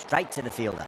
straight to the fielder.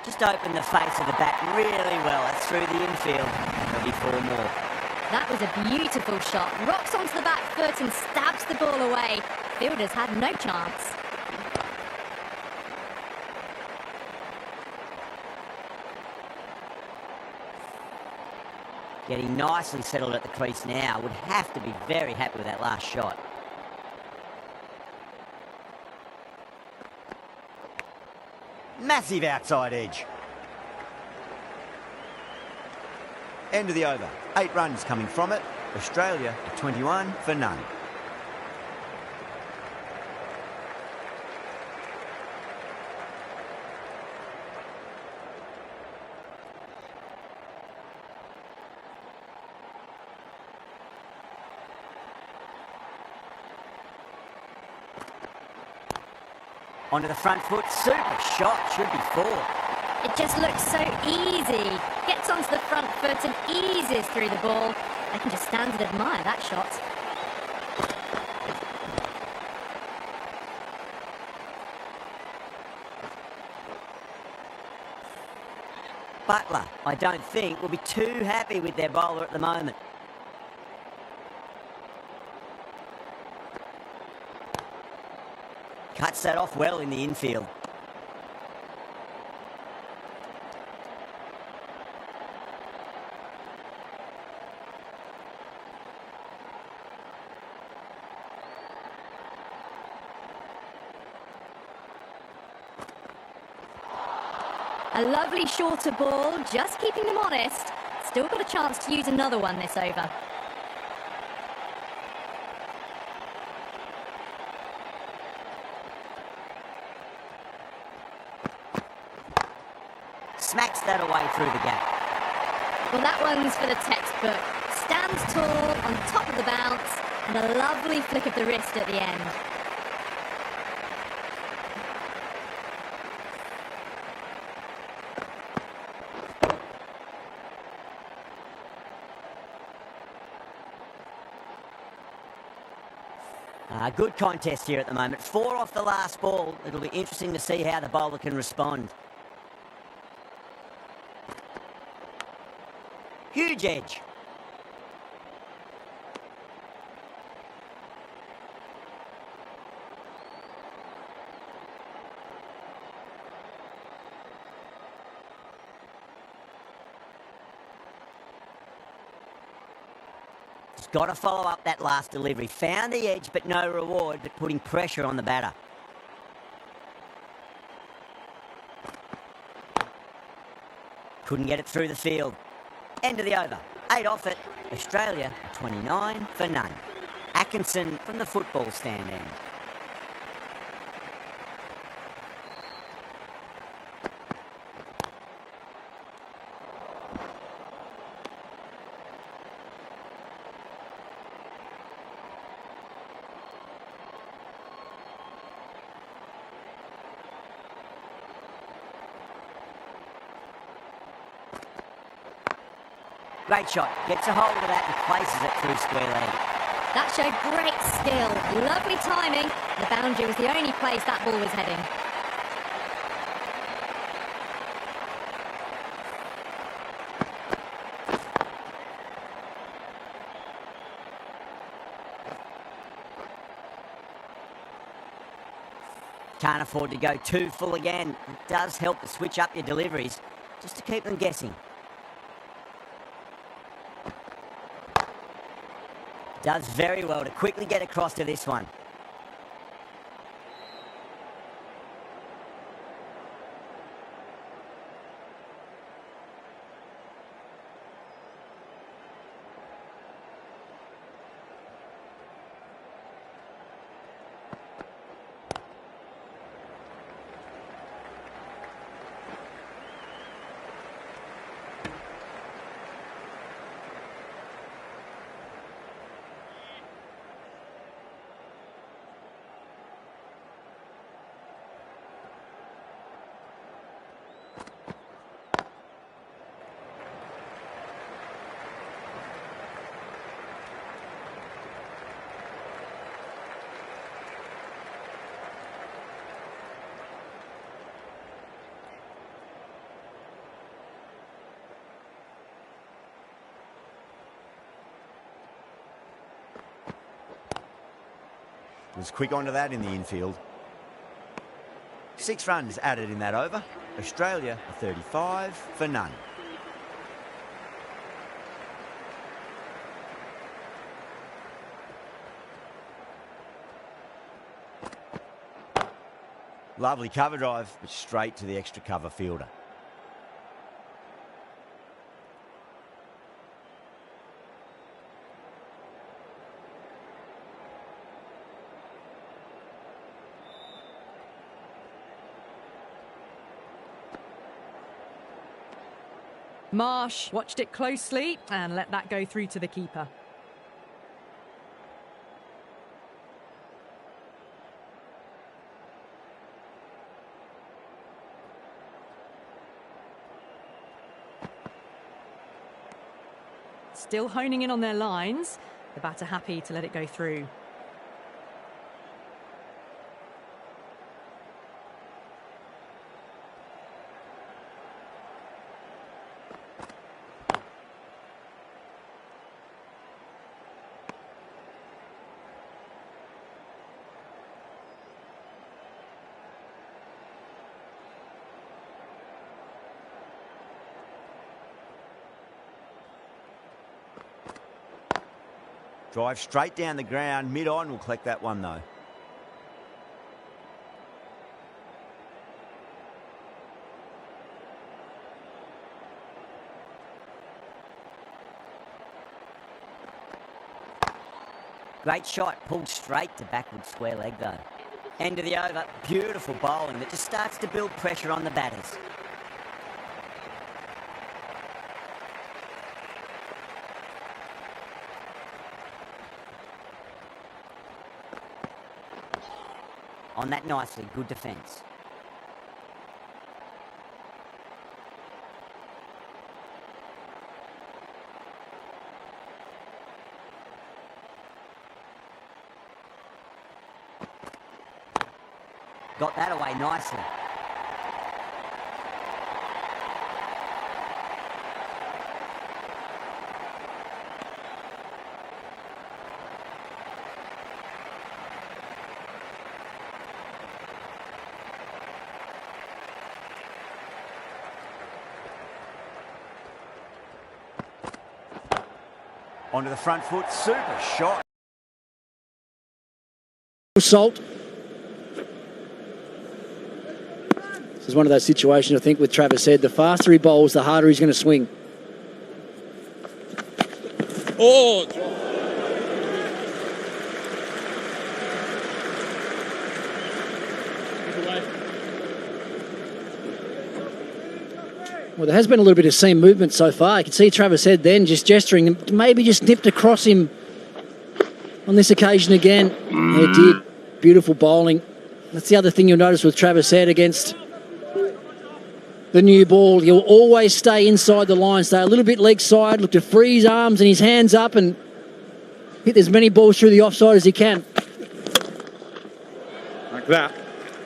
Just opened the face of the bat really well. That's through the infield. There'll be 4 more. That was a beautiful shot. Rocks onto the back foot and stabs the ball away. Fielders had no chance. Getting nicely settled at the crease now. Would have to be very happy with that last shot. Massive outside edge. End of the over. 8 runs coming from it. Australia at 21 for none. Onto the front foot, super shot, should be 4. It just looks so easy. Gets onto the front foot and eases through the ball. I can just stand and admire that shot. Butler, I don't think, will be too happy with their bowler at the moment. Cuts that off well in the infield. A lovely shorter ball, just keeping them honest. Still got a chance to use another one this over. Smacks that away through the gap. Well, that one's for the textbook. Stands tall on top of the bounce and a lovely flick of the wrist at the end. Good contest here at the moment. 4 off the last ball. It'll be interesting to see how the bowler can respond. Huge edge. Got to follow up that last delivery. Found the edge, but no reward, but putting pressure on the batter. Couldn't get it through the field. End of the over. 8 off it. Australia 29 for none. Atkinson from the football stand end. Great shot. Gets a hold of that and places it through square leg. That showed great skill. Lovely timing. The boundary was the only place that ball was heading. Can't afford to go too full again. It does help to switch up your deliveries, just to keep them guessing. Does very well to quickly get across to this one. Was quick onto that in the infield. 6 runs added in that over. Australia 35 for none. Lovely cover drive, but straight to the extra cover fielder. Marsh watched it closely and let that go through to the keeper. Still honing in on their lines. The batter happy to let it go through. Drive straight down the ground, mid-on, will collect that one though. Great shot, pulled straight to backward square leg though. End of the over, beautiful bowling that just starts to build pressure on the batters. On that nicely, good defence. Got that away nicely. Onto the front foot, super shot. Salt. This is one of those situations, I think, with Travis Head. The faster he bowls, the harder he's going to swing. Oh! Well, there has been a little bit of seam movement so far. You can see Travis Head then just gesturing, maybe just nipped across him on this occasion again. It did. Beautiful bowling. That's the other thing you'll notice with Travis Head against the new ball. He'll always stay inside the line, stay a little bit leg side, look to free his arms and his hands up and hit as many balls through the offside as he can. Like that.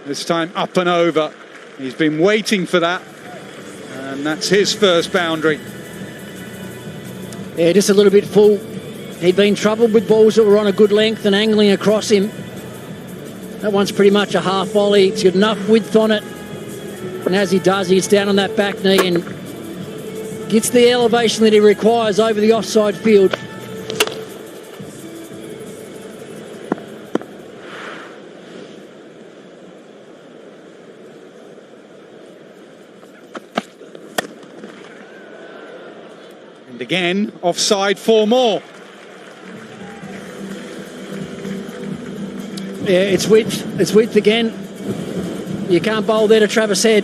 This time up and over. He's been waiting for that. And that's his first boundary. Yeah, just a little bit full. He'd been troubled with balls that were on a good length and angling across him. That one's pretty much a half volley. It's got enough width on it. And as he does, he gets down on that back knee and gets the elevation that he requires over the offside field. And again, offside 4 more. Yeah, it's width. It's width again. You can't bowl there to Travis Head.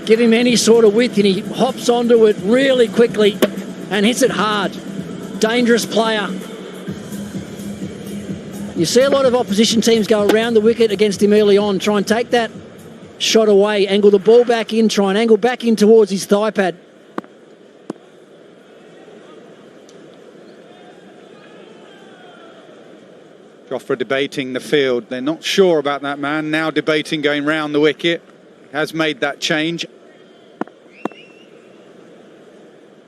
Give him any sort of width and he hops onto it really quickly and hits it hard. Dangerous player. You see a lot of opposition teams go around the wicket against him early on, try and take that shot away, angle the ball back in, try and angle back in towards his thigh pad. Joffre debating the field. They're not sure about that man. Now debating going round the wicket. Has made that change.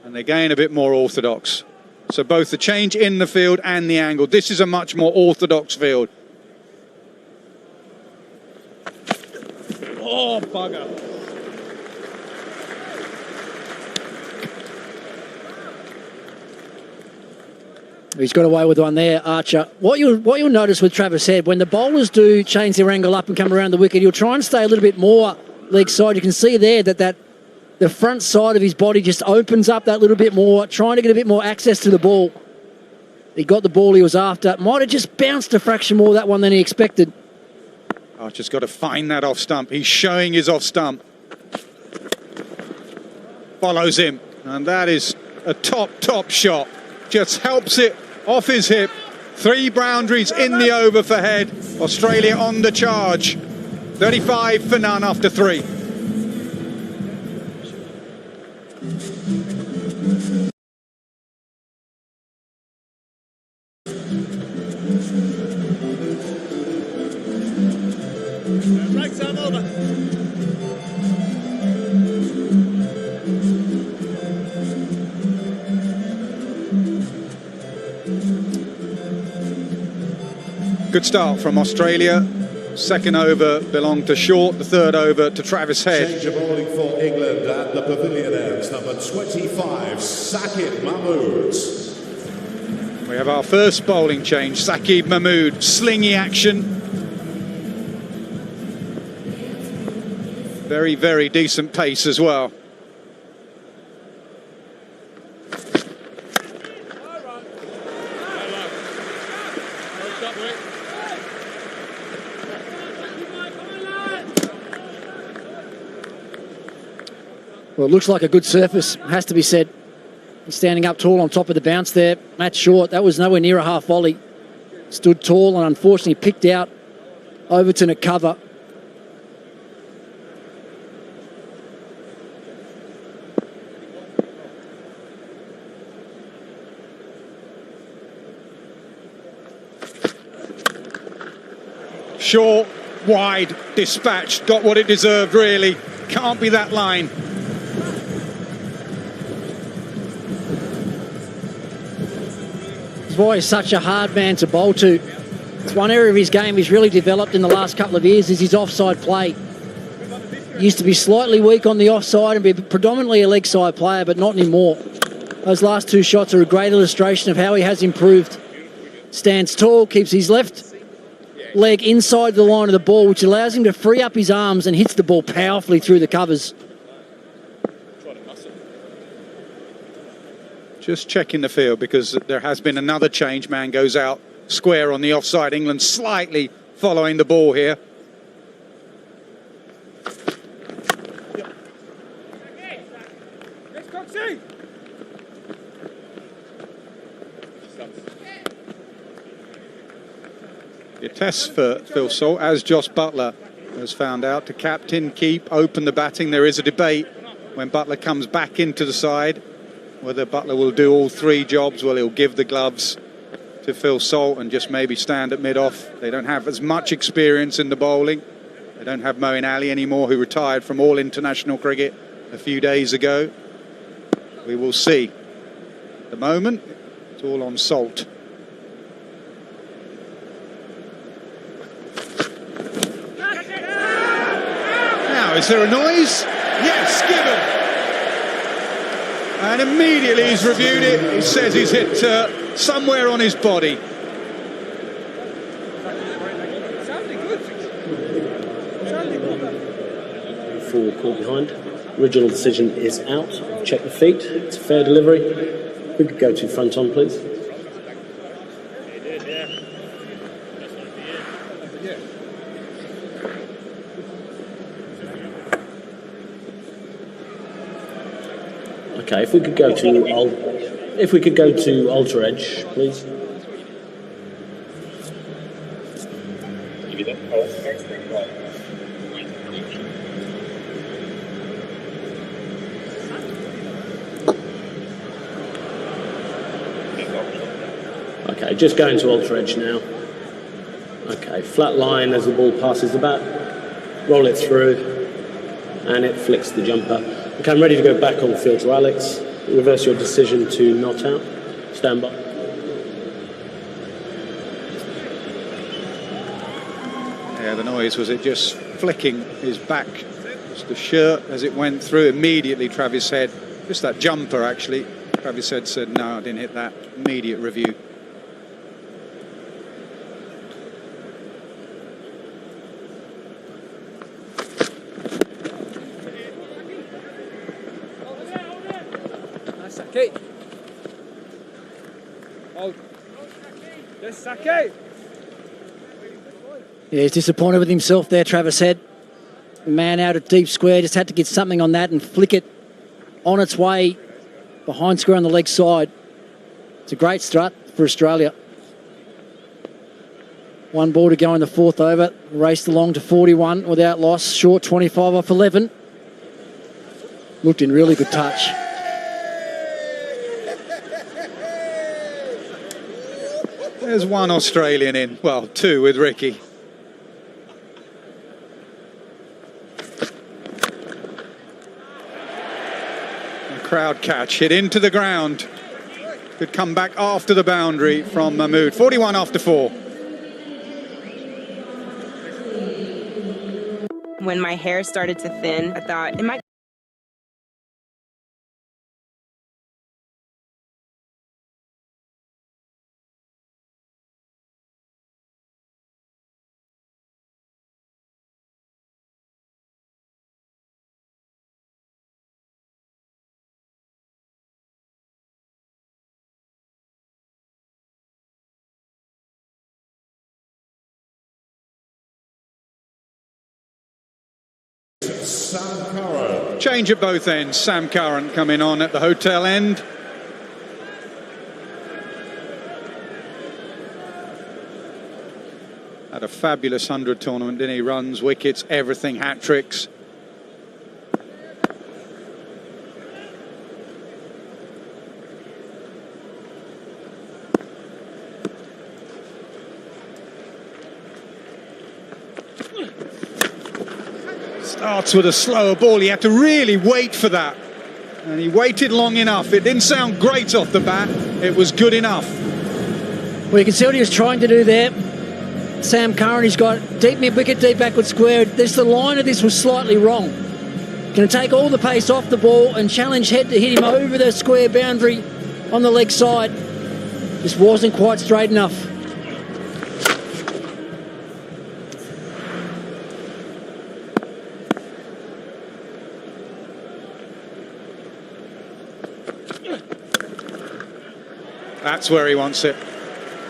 And they're getting a bit more orthodox. So both the change in the field and the angle. This is a much more orthodox field. Oh, bugger. He's got away with one there, Archer. What you'll notice with Travis Head, when the bowlers do change their angle up and come around the wicket, he'll try and stay a little bit more leg side. You can see there that the front side of his body just opens up that little bit more, trying to get a bit more access to the ball. He got the ball he was after. Might have just bounced a fraction more that one than he expected. Archer's got to find that off stump. He's showing his off stump. Follows him. And that is a top shot. Just helps it off his hip. 3 boundaries in the over for Head. Australia on the charge. 35 for none after 3. Right time over. Good start from Australia. Second over belonged to Short. The third over to Travis Head. Change of bowling for England at the pavilion ends. Number 25, Saqib Mahmood. We have our first bowling change. Saqib Mahmood, slingy action. Very, very decent pace as well. Well, it looks like a good surface, has to be said. He's standing up tall on top of the bounce there. Matt Short, that was nowhere near a half volley. Stood tall and unfortunately picked out Overton at cover. Short, wide, dispatched, got what it deserved really. Can't be that line. That's why he's such a hard man to bowl to. It's one area of his game he's really developed in the last couple of years is his offside play. He used to be slightly weak on the offside and be predominantly a leg side player, but not anymore. Those last 2 shots are a great illustration of how he has improved. Stands tall, keeps his left leg inside the line of the ball, which allows him to free up his arms and hits the ball powerfully through the covers. Just checking the field because there has been another change. Man goes out square on the offside. England slightly following the ball here. A test for Phil Salt, as Josh Buttler has found out, to captain, keep, open the batting. There is a debate when Buttler comes back into the side whether Buttler will do all 3 jobs. Well, he'll give the gloves to Phil Salt and just maybe stand at mid-off. They don't have as much experience in the bowling. They don't have Moeen Ali anymore, who retired from all international cricket a few days ago. We will see. At the moment, it's all on Salt. Now, is there a noise? Yes, given. And immediately he's reviewed it. He says he's hit somewhere on his body. Full call behind. Original decision is out. Check the feet. It's a fair delivery. We could go to front on, please. Okay, if we could go to Ultra Edge, please. Okay, just going to Ultra Edge now. Okay, flat line as the ball passes the bat. Roll it through, and it flicks the jumper. Okay, I'm ready to go back on field to Alex. Reverse your decision to not out. Stand by. Yeah, the noise, was it just flicking his back, just the shirt as it went through? Immediately Travis said, just that jumper actually, Travis said no, I didn't hit that. Immediate review. Yeah, he's disappointed with himself there, Travis said. Man out at deep square, just had to get something on that and flick it on its way behind square on the leg side. It's a great strut for Australia. One ball to go in the fourth over. Raced along to 41 without loss. Short 25 off 11. Looked in really good touch. There's one Australian in. Well, two with Ricky. A crowd catch, hit into the ground. Could come back after the boundary from Mahmood. 41 after 4. When my hair started to thin, I thought it might. Sam Curran. Change at both ends. Sam Curran coming on at the hotel end. Had a fabulous 100 tournament, didn't he? Runs, wickets, everything, hat-tricks. Starts with a slower ball. He had to really wait for that. And he waited long enough. It didn't sound great off the bat. It was good enough. Well, you can see what he was trying to do there. Sam Curran, he's got deep mid-wicket, deep backward square. The line of this was slightly wrong. Going to take all the pace off the ball and challenge head to hit him over the square boundary on the leg side. Just wasn't quite straight enough. That's where he wants it.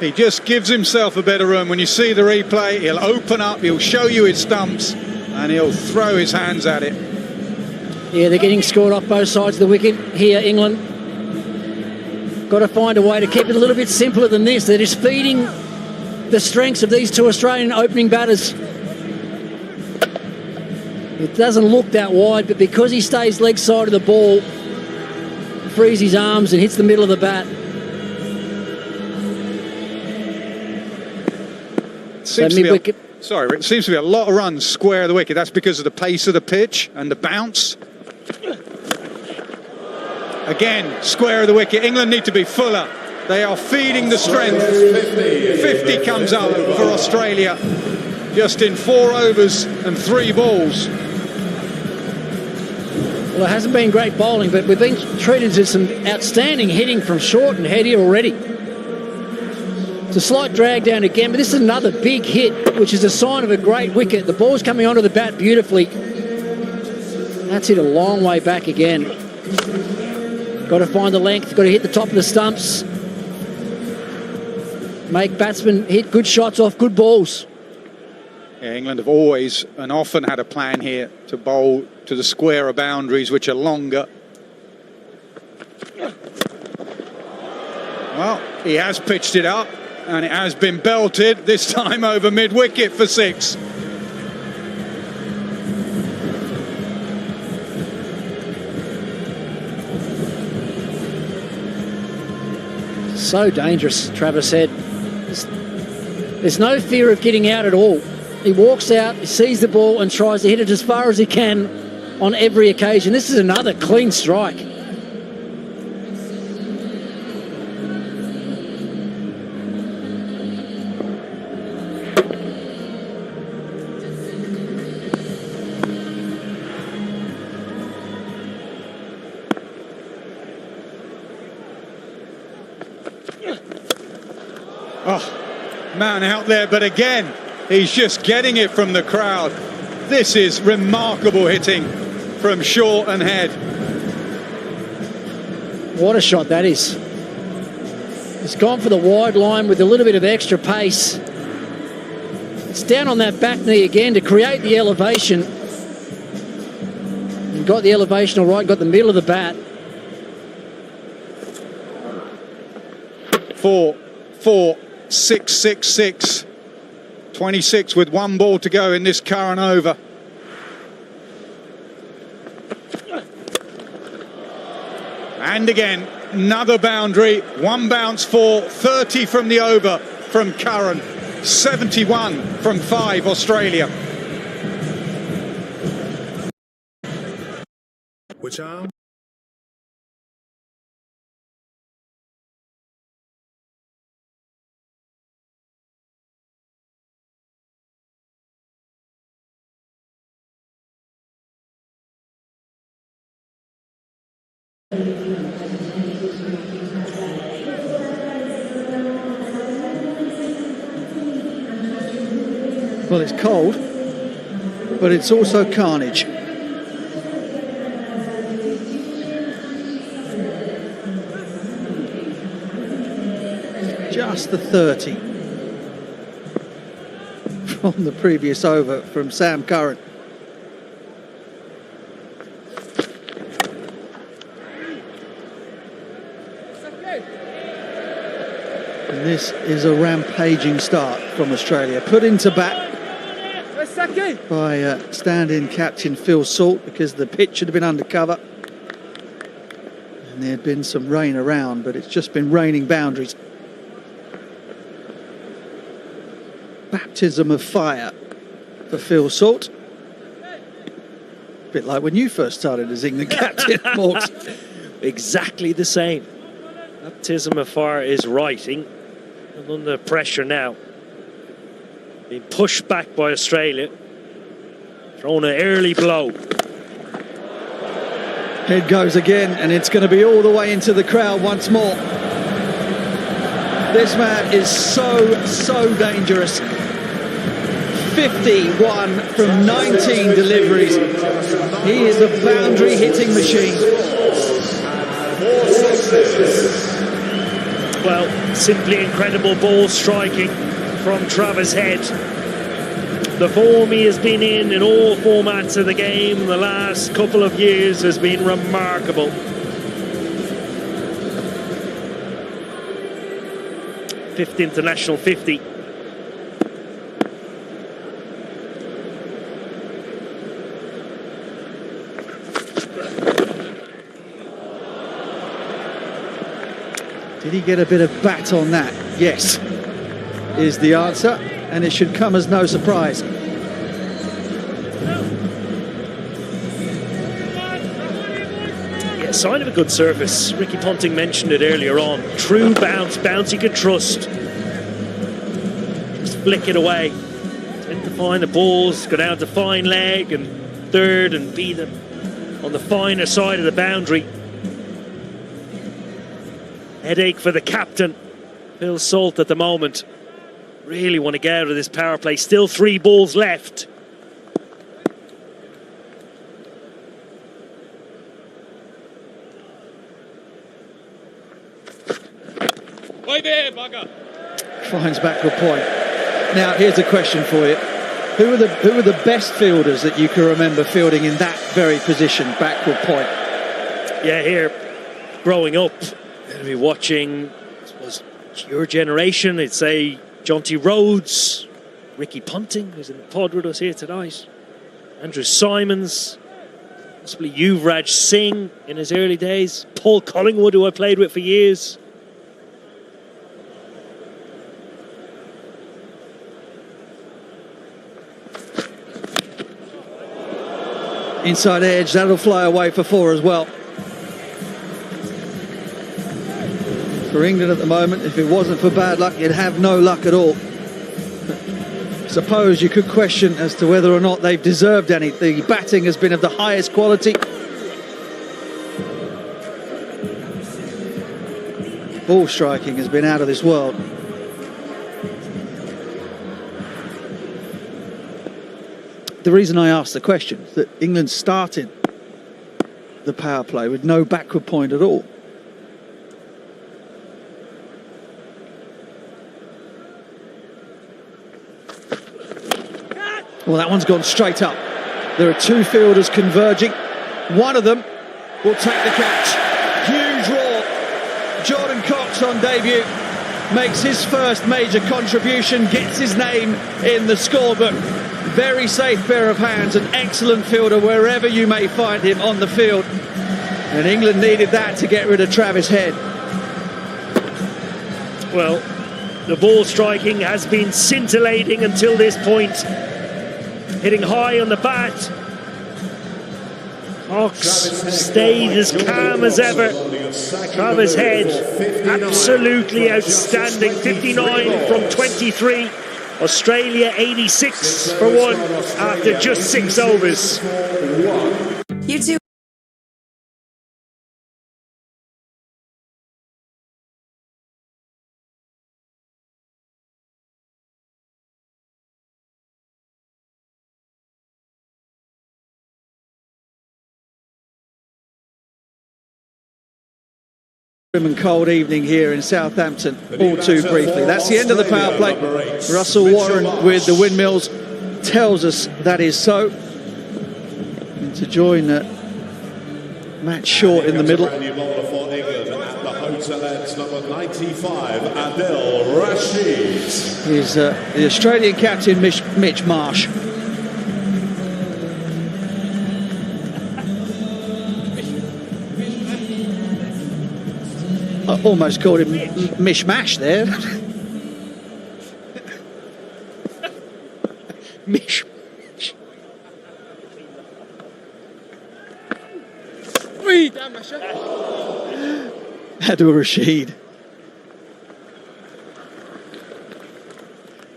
He just gives himself a bit of room. When you see the replay, he'll open up, he'll show you his stumps, and he'll throw his hands at it. Yeah, they're getting scored off both sides of the wicket here, England. Got to find a way to keep it a little bit simpler than this. They're just feeding the strengths of these two Australian opening batters. It doesn't look that wide, but because he stays leg side of the ball, frees his arms and hits the middle of the bat. It seems to be a lot of runs square of the wicket. That's because of the pace of the pitch and the bounce. Again, square of the wicket. England need to be fuller. They are feeding the strength. 50 comes up for Australia just in 4 overs and 3 balls. Well, it hasn't been great bowling, but we've been treated to some outstanding hitting from short and head here already. It's a slight drag down again, but this is another big hit, which is a sign of a great wicket. The ball's coming onto the bat beautifully. That's hit a long way back again. Got to find the length, got to hit the top of the stumps. Make batsmen hit good shots off good balls. Yeah, England have always and often had a plan here to bowl to the squarer boundaries, which are longer. Well, he has pitched it up, and it has been belted, this time over mid-wicket for 6. So dangerous, Travis said. There's no fear of getting out at all. He walks out, he sees the ball and tries to hit it as far as he can on every occasion. This is another clean strike. Oh, man out there, but again, he's just getting it from the crowd. This is remarkable hitting from short and head. What a shot that is. It's gone for the wide line with a little bit of extra pace. It's down on that back knee again to create the elevation. He got the elevation all right, got the middle of the bat. 4, 4, 6, 6, 6. 26 with 1 ball to go in this current over. And again, another boundary, 1 bounce for 30 from the over from Curran, 71 from 5 Australia. Which arm? Well, it's cold, but it's also carnage. Just the 30 from the previous over from Sam Curran. And this is a rampaging start from Australia. Put into bat by stand-in captain Phil Salt because the pitch had been undercover. And there had been some rain around, but it's just been raining boundaries. Baptism of fire for Phil Salt. A bit like when you first started as England captain, Morgs. Exactly the same. Baptism of fire is right. And under pressure now. Being pushed back by Australia. Thrown an early blow. Head goes again, and it's going to be all the way into the crowd once more. This man is so dangerous. 51 from 19 deliveries. He is a boundary hitting machine. Well, simply incredible ball striking from Travis Head. The form he has been in all formats of the game the last couple of years has been remarkable. Fifth international 50. Did he get a bit of bat on that? Yes, is the answer, and it should come as no surprise. Yeah, sign of a good surface. Ricky Ponting mentioned it earlier on. True bounce you can trust. Just flick it away. Tend to find the balls, go down to fine leg and third and be the on the finer side of the boundary. Headache for the captain, Phil Salt, at the moment. Really want to get out of this power play. Still 3 balls left. Finds backward point. Now, here's a question for you. Who are the best fielders that you can remember fielding in that very position, backward point? Yeah, here, growing up, I'd be watching, I suppose, your generation. I'd say Jonty Rhodes, Ricky Ponting, who's in the pod with us here tonight, Andrew Simons, possibly Yuvraj Singh in his early days, Paul Collingwood, who I played with for years. Inside edge, that'll fly away for 4 as well. For England at the moment, if it wasn't for bad luck, you'd have no luck at all. I suppose you could question as to whether or not they've deserved any. The batting has been of the highest quality. Ball striking has been out of this world. The reason I asked the question is that England started the power play with no backward point at all. Well, that one's gone straight up. There are 2 fielders converging. One of them will take the catch. Huge roar. Jordan Cox on debut makes his first major contribution, gets his name in the scorebook. Very safe pair of hands, an excellent fielder wherever you may find him on the field. And England needed that to get rid of Travis Head. Well, the ball striking has been scintillating until this point. Hitting high on the bat. Cox stayed as calm as ever. Travis Head, absolutely outstanding. 59 from 23. Australia 86 for 1 after just 6 overs. You two. And cold evening here in Southampton, all too briefly. That's the end of the power play. Russell Warren with the windmills tells us that is so. And to join Matt Short in the middle. Number 95, Adil Rashid. Is the Australian captain Mitch Marsh. I almost called him Mishmash there. Mishmash. Adil Rashid,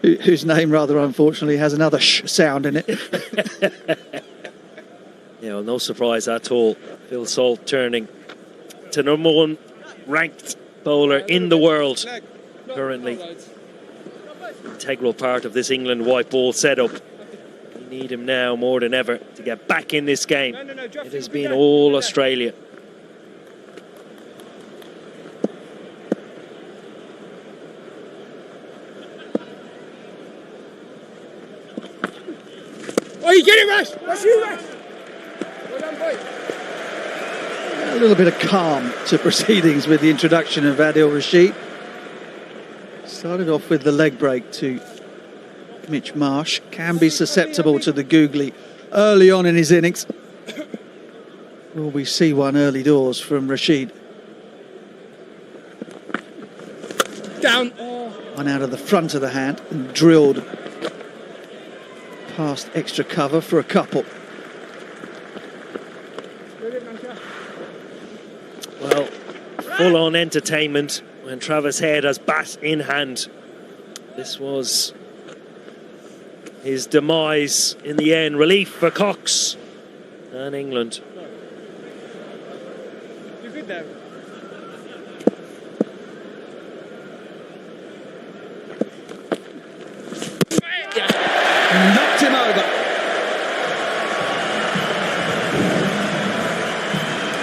whose name rather unfortunately has another sh sound in it. Yeah, well, no surprise at all. Phil Salt turning to number 1 ranked bowler in the world currently. Integral part of this England white ball setup. We need him now more than ever to get back in this game. It has been all Australia. Oh, you get it, Rash! That's you, Rash! Well done, boy. A little bit of calm to proceedings with the introduction of Adil Rashid. Started off with the leg break to Mitch Marsh. Can be susceptible to the googly early on in his innings. Will we see one early doors from Rashid? Down. One out of the front of the hand and drilled past extra cover for a couple. Well, full-on entertainment when Travis Head has bat in hand. This was his demise in the end. Relief for Cox and England. Knocked him over.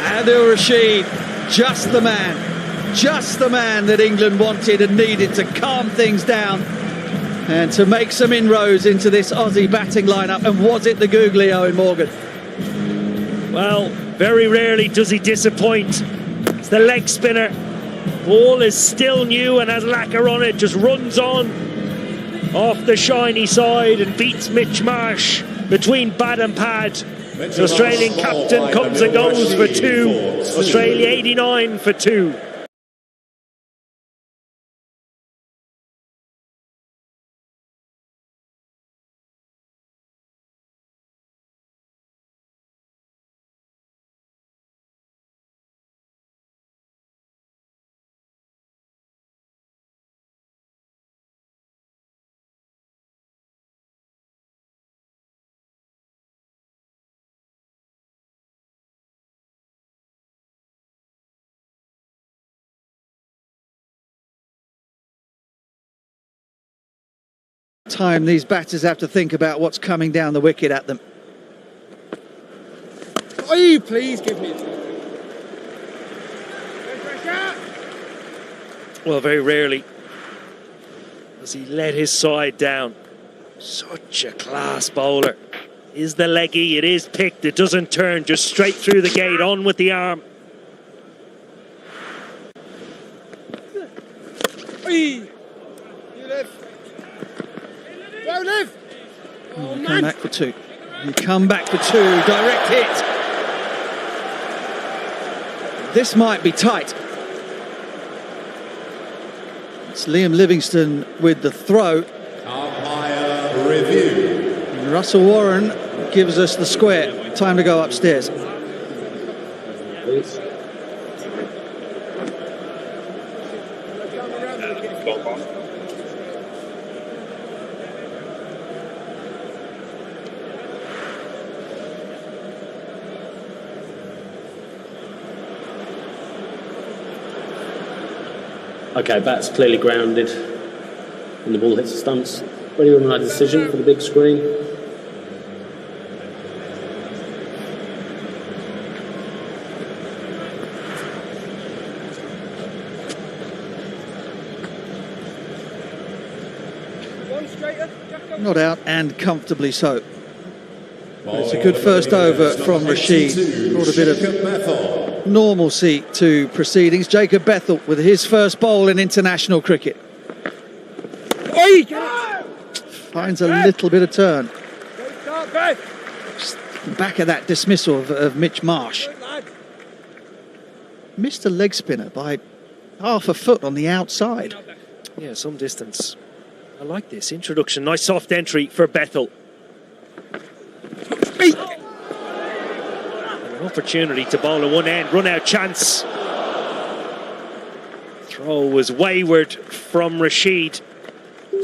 Adil Rashid, just the man that England wanted and needed to calm things down and to make some inroads into this Aussie batting lineup. And was it the googly, Owen Morgan? Well, very rarely does he disappoint. It's the leg spinner. Ball is still new and has lacquer on it, just runs on off the shiny side and beats Mitch Marsh between bat and pad. The Australian captain comes and goes for 2. Australia 89 for 2. Time these batters have to think about what's coming down the wicket at them. Oh, you please give me a Well, very rarely does he let his side down. Such a class bowler. Is the leggy, it is picked, it doesn't turn, just straight through the gate, on with the arm. You live. Go live. Oh, Come back for 2. You come back for 2. Direct hit. This might be tight. It's Liam Livingstone with the throw. Umpire review. And Russell Warren gives us the square. Time to go upstairs. Okay, bat's clearly grounded and the ball hits the stumps. Ready with my decision for the big screen. Not out, and comfortably so. But it's a good first over from Rashid. Brought a bit of normalcy to proceedings. Jacob Bethel with his first bowl in international cricket. Finds a little bit of turn. Just back of that dismissal of Mitch Marsh. Missed a leg spinner by half a foot on the outside. Yeah, some distance. I like this introduction. Nice soft entry for Bethel. And an opportunity to bowl at one end. Run out chance. Throw was wayward from Rashid.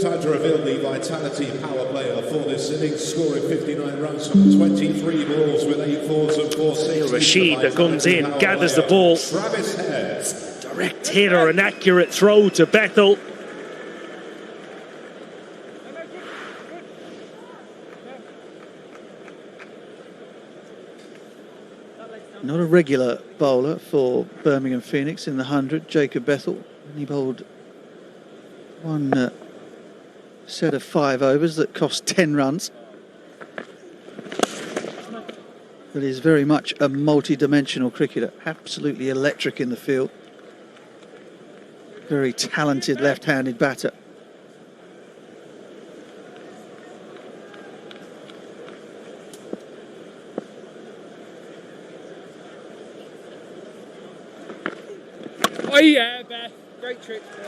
Time to reveal the vitality power player for this innings, scoring 59 runs from 23 balls with 8 fours and 4 sixes. Rashid, that comes in, gathers the ball. Direct hit or an accurate throw to Bethel. Not a regular bowler for Birmingham Phoenix in the 100, Jacob Bethel. He bowled one set of 5 overs that cost 10 runs. But he's very much a multi-dimensional cricketer, absolutely electric in the field. Very talented left-handed batter. Oh yeah, Beth. Great trick, boy.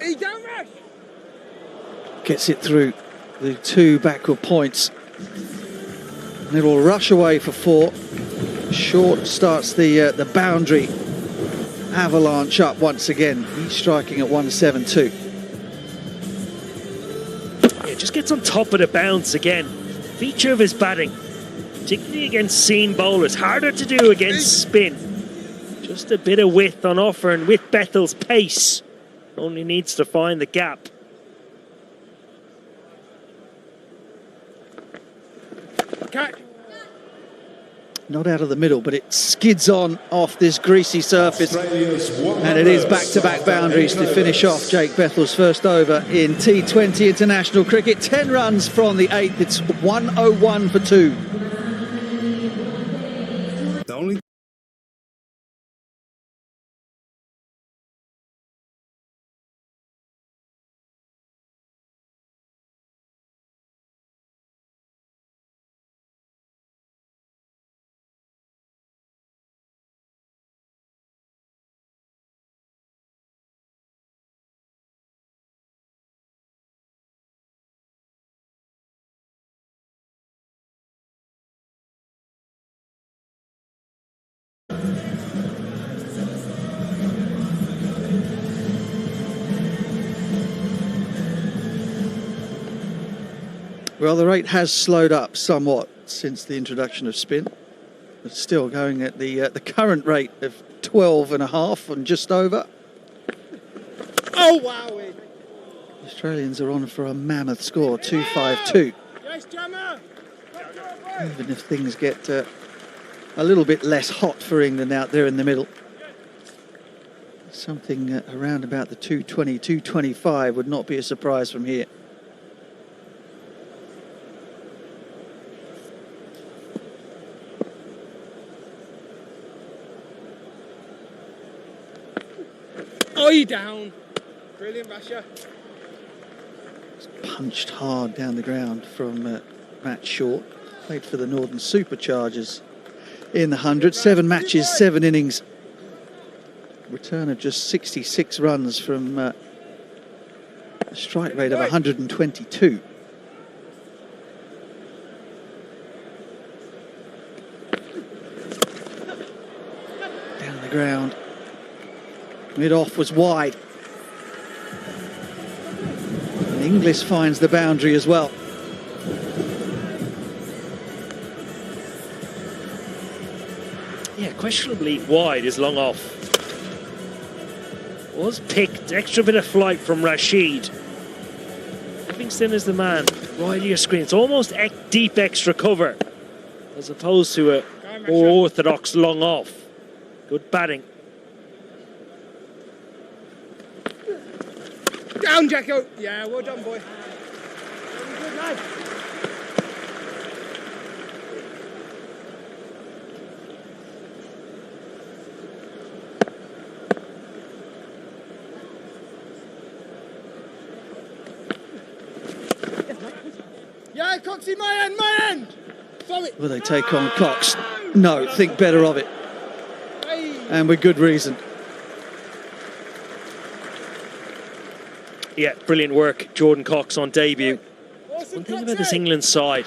Hey, don't rush! Gets it through the 2 backward points. And it will rush away for 4. Short starts the boundary avalanche up once again. He's striking at 172. Yeah, just gets on top of the bounce again. Feature of his batting, particularly against seam bowlers. Harder to do against spin. Just a bit of width on offer, and with Bethel's pace, only needs to find the gap. Not out of the middle, but it skids on off this greasy surface. And it is back-to-back boundaries to finish off Jake Bethel's first over in T20 international cricket. 10 runs from the 8th. It's 101 for 2. The only Well, the rate has slowed up somewhat since the introduction of spin. It's still going at the current rate of 12.5 and just over. Oh, wow. The Australians are on for a mammoth score, 252. Yes, Jammer. Even if things get a little bit less hot for England out there in the middle. Something around about the 220, 225 would not be a surprise from here. Oi, down. Brilliant, Rasha. Punched hard down the ground from Matt Short. Played for the Northern Superchargers in the 100. 7 matches, 7 innings. Return of just 66 runs from a strike rate of 122. Down the ground. Mid-off was wide. And Inglis finds the boundary as well. Yeah, questionably wide is long off. Was picked, extra bit of flight from Rashid. Livingston is the man. Right of your screen. It's almost deep extra cover as opposed to a more orthodox long off. Good batting. Down, Jacko. Yeah, well done, boy. Very good, lad. Yeah, Coxie, my end. Sorry. Will they take on Cox? No, think better of it. And with good reason. Yeah, brilliant work, Jordan Cox on debut. One thing about this England side,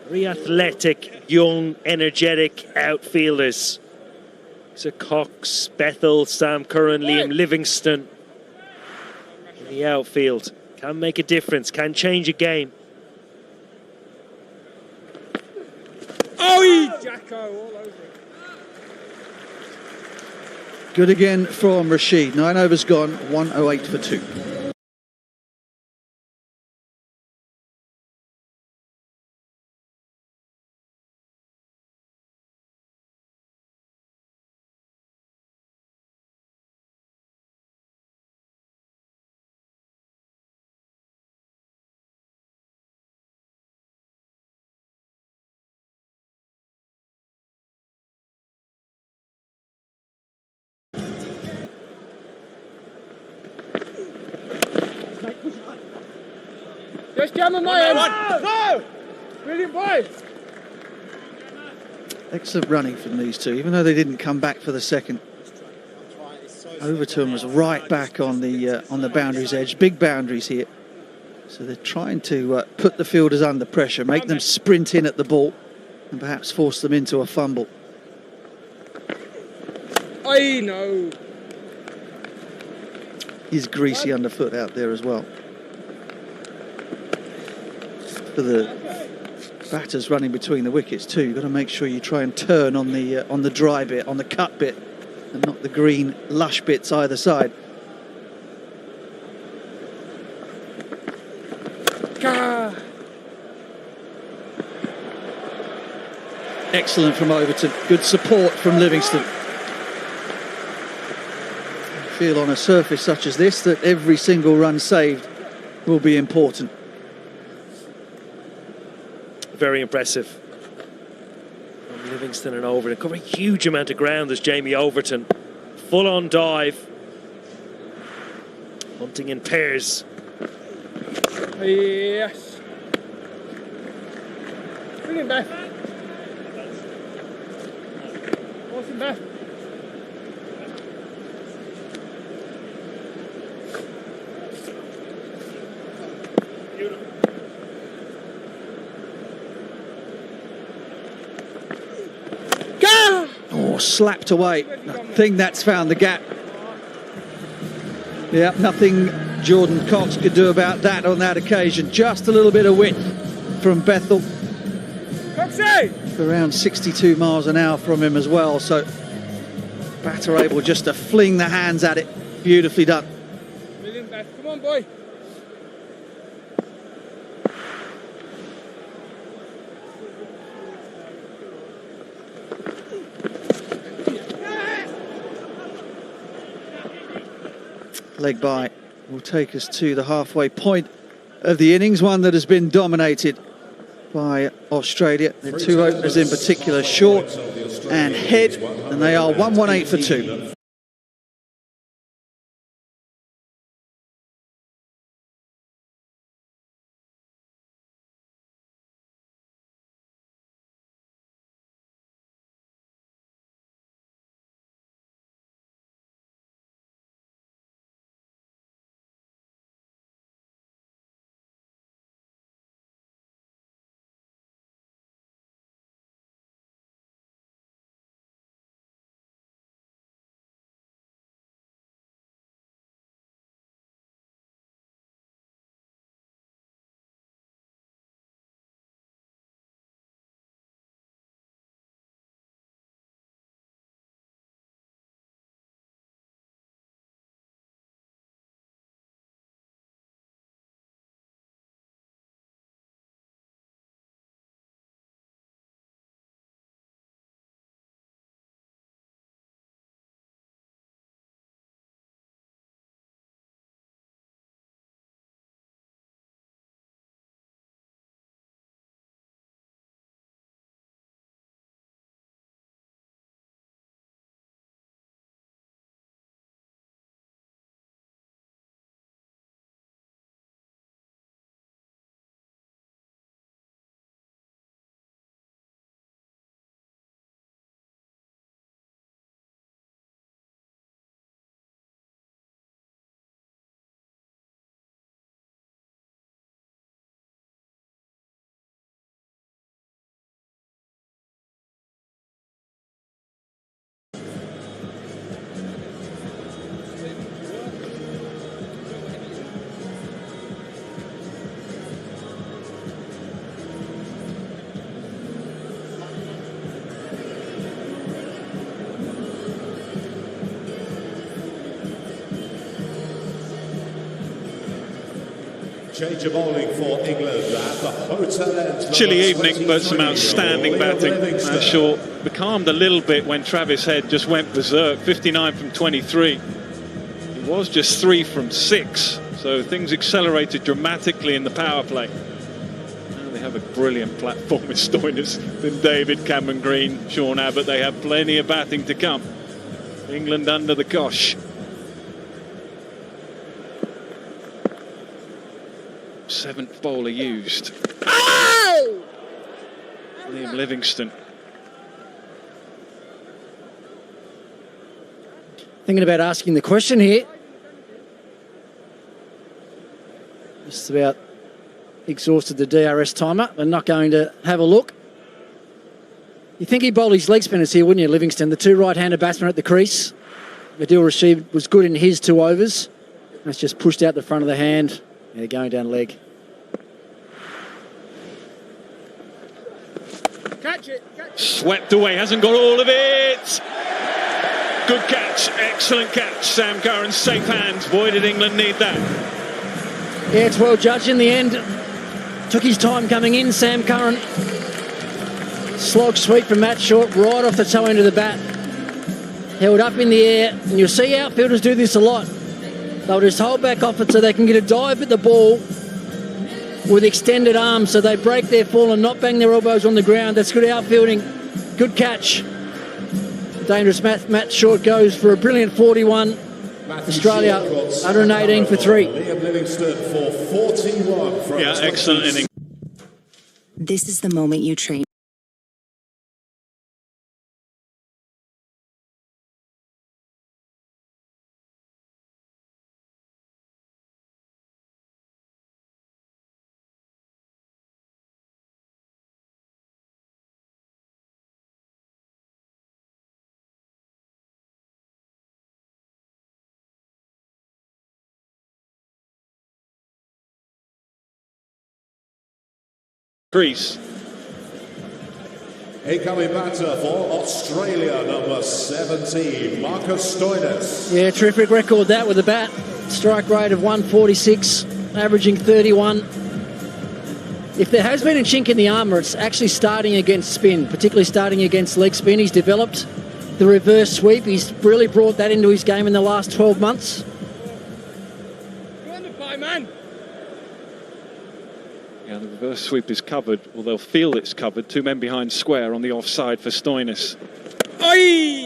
very athletic, young, energetic outfielders. So Cox, Bethel, Sam Curran, Liam Livingston in the outfield. Can make a difference, can change a game. Oh, Jacko, all over it. Good again from Rashid. 9 overs gone, 108 for 2. Just jam on my end. No! Brilliant, boy. Excellent running from these two, even though they didn't come back for the second. Overton was right back on the boundaries edge. Big boundaries here. So they're trying to put the fielders under pressure, make them sprint in at the ball and perhaps force them into a fumble. I know. He's greasy underfoot out there as well. For the batters running between the wickets too, you've got to make sure you try and turn on the dry bit, on the cut bit, and not the green lush bits either side. Excellent from Overton. Good support from Livingston. I feel on a surface such as this that every single run saved will be important. Very impressive from Livingston and Overton. Covering a huge amount of ground as Jamie Overton. Full on dive. Hunting in pairs. Yes. Bring him back. What's him back? Oh, slapped away. I think that's found the gap. Yeah, nothing Jordan Cox could do about that on that occasion. Just a little bit of width from Bethel. Around 62 miles an hour from him as well, so batter able just to fling the hands at it. Beautifully done. Come on, boy. Leg bye will take us to the halfway point of the innings, one that has been dominated by Australia. The two openers in particular, Short and Head, and they are 118 for 2. Change of bowling for England at the Hotel End. Chilly evening, but some outstanding batting. Short calmed a little bit when Travis Head just went berserk. 59 from 23. He was just 3 from 6, so things accelerated dramatically in the power play. Now they have a brilliant platform with Stoinis, then David, Cameron Green, Sean Abbott. They have plenty of batting to come. England under the cosh. 7th bowler used. Ow! Liam Livingston. Thinking about asking the question here. Just about exhausted the DRS timer. We're not going to have a look. You think he bowled his leg spinners here, wouldn't you, Livingston? The two right-handed batsmen at the crease. Adil Rashid was good in his 2 overs. That's just pushed out the front of the hand. Yeah, going down leg. Catch it. Swept away, hasn't got all of it. Good catch, excellent catch. Sam Curran, safe hands. Boy, did England need that. Yeah, it's well judged in the end. Took his time coming in, Sam Curran. Slog sweep from Matt Short, right off the toe end of the bat. Held up in the air, and you'll see outfielders do this a lot. They'll just hold back off it so they can get a dive at the ball with extended arms so they break their fall and not bang their elbows on the ground. That's good outfielding. Good catch. Dangerous Matt Short goes for a brilliant 41. Australia 118 for 3. Liam Livingstone for 41 from Yeah, excellent inning. This is the moment you train. Crease. Incoming batter for Australia, number 17, Marcus Stoinis. Yeah, terrific record that with the bat. Strike rate of 146, averaging 31. If there has been a chink in the armour, it's actually starting against spin, particularly starting against leg spin. He's developed the reverse sweep. He's really brought that into his game in the last 12 months. Go on the pie, man. Yeah, the reverse sweep is covered, or they'll feel it's covered. 2 men behind square on the offside for Stoinis. Oi,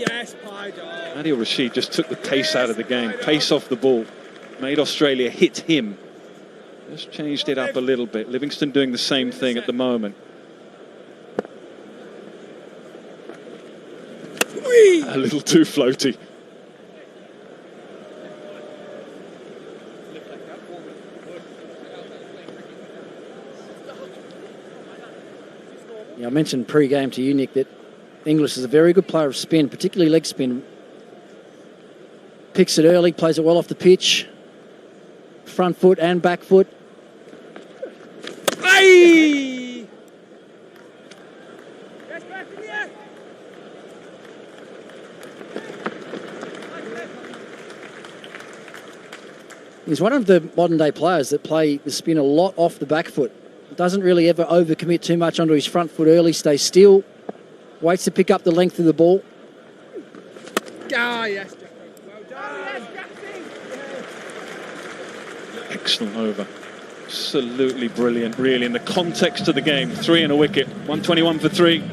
yes, pie dog. Adil Rashid just took the pace out of the game, pace off the ball, made Australia hit him. Just changed it up a little bit. Livingston doing the same thing at the moment. A little too floaty. Yeah, I mentioned pre-game to you, Nick, that Inglis is a very good player of spin, particularly leg spin. Picks it early, plays it well off the pitch. Front foot and back foot. Aye! Yes, back in the air. He's one of the modern-day players that play the spin a lot off the back foot. Doesn't really ever overcommit too much onto his front foot early, stays still, waits to pick up the length of the ball. Ah, yes, Jackie. Well done. Excellent over. Absolutely brilliant, really, in the context of the game. 3 and a wicket. 121 for 3.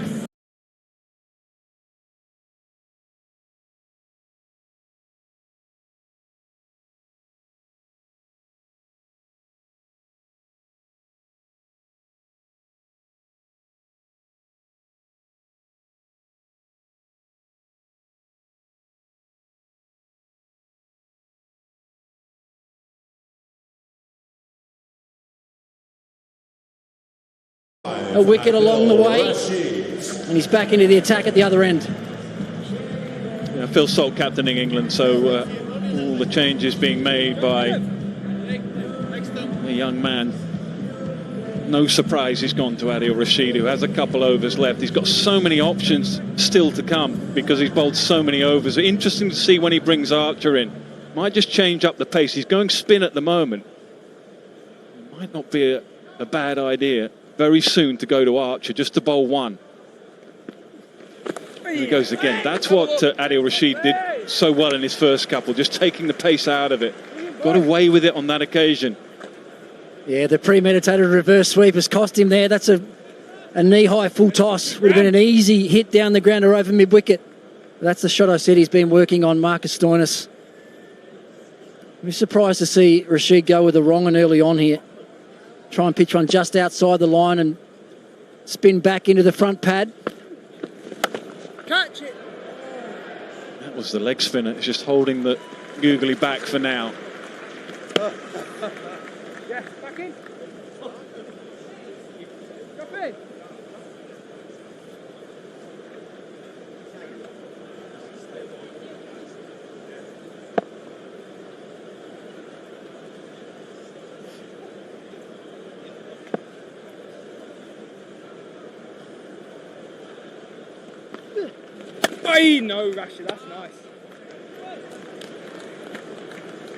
A wicket along the way, and he's back into the attack at the other end. Yeah, Phil Salt captaining England, so all the changes being made by a young man. No surprise he's gone to Adil Rashid, who has a couple overs left. He's got so many options still to come because he's bowled so many overs. Interesting to see when he brings Archer in. Might just change up the pace. He's going spin at the moment. Might not be a bad idea very soon to go to Archer, just to bowl 1. There he goes again. That's what Adil Rashid did so well in his first couple, just taking the pace out of it. Got away with it on that occasion. Yeah, the premeditated reverse sweep has cost him there. That's a knee-high full toss. Would have been an easy hit down the ground or over mid-wicket. That's the shot I said he's been working on, Marcus Stoinis. I'm surprised to see Rashid go with a wrong and early on here. Try and pitch one just outside the line and spin back into the front pad. Catch it. That was the leg spinner. It's just holding the googly back for now. Yes, back in. Drop in. Hey, no, Rashid, that's nice.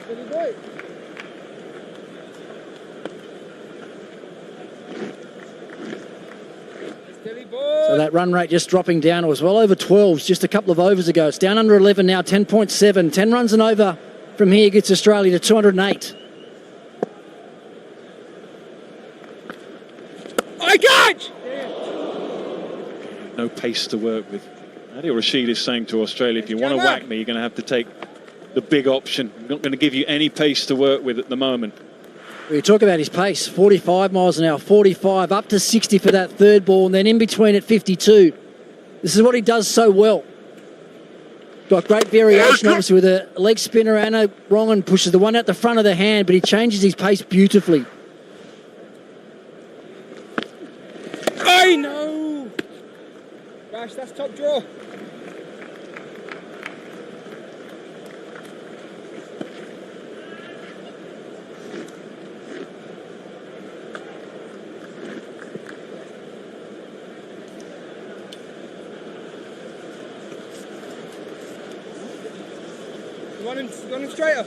Good boy. So that run rate just dropping down. It was well over 12s just a couple of overs ago. It's down under 11 now, 10.7. 10 runs and over from here gets Australia to 208. I catch! No pace to work with. Adil Rashid is saying to Australia, if you want to whack me, you're going to have to take the big option. I'm not going to give you any pace to work with at the moment. We talk about his pace, 45 miles an hour, 45, up to 60 for that third ball, and then in between at 52. This is what he does so well. Got great variation, obviously, with a leg spinner and a wrong and pushes the one out the front of the hand, but he changes his pace beautifully. I know! Rash, that's top draw. Run him straight up.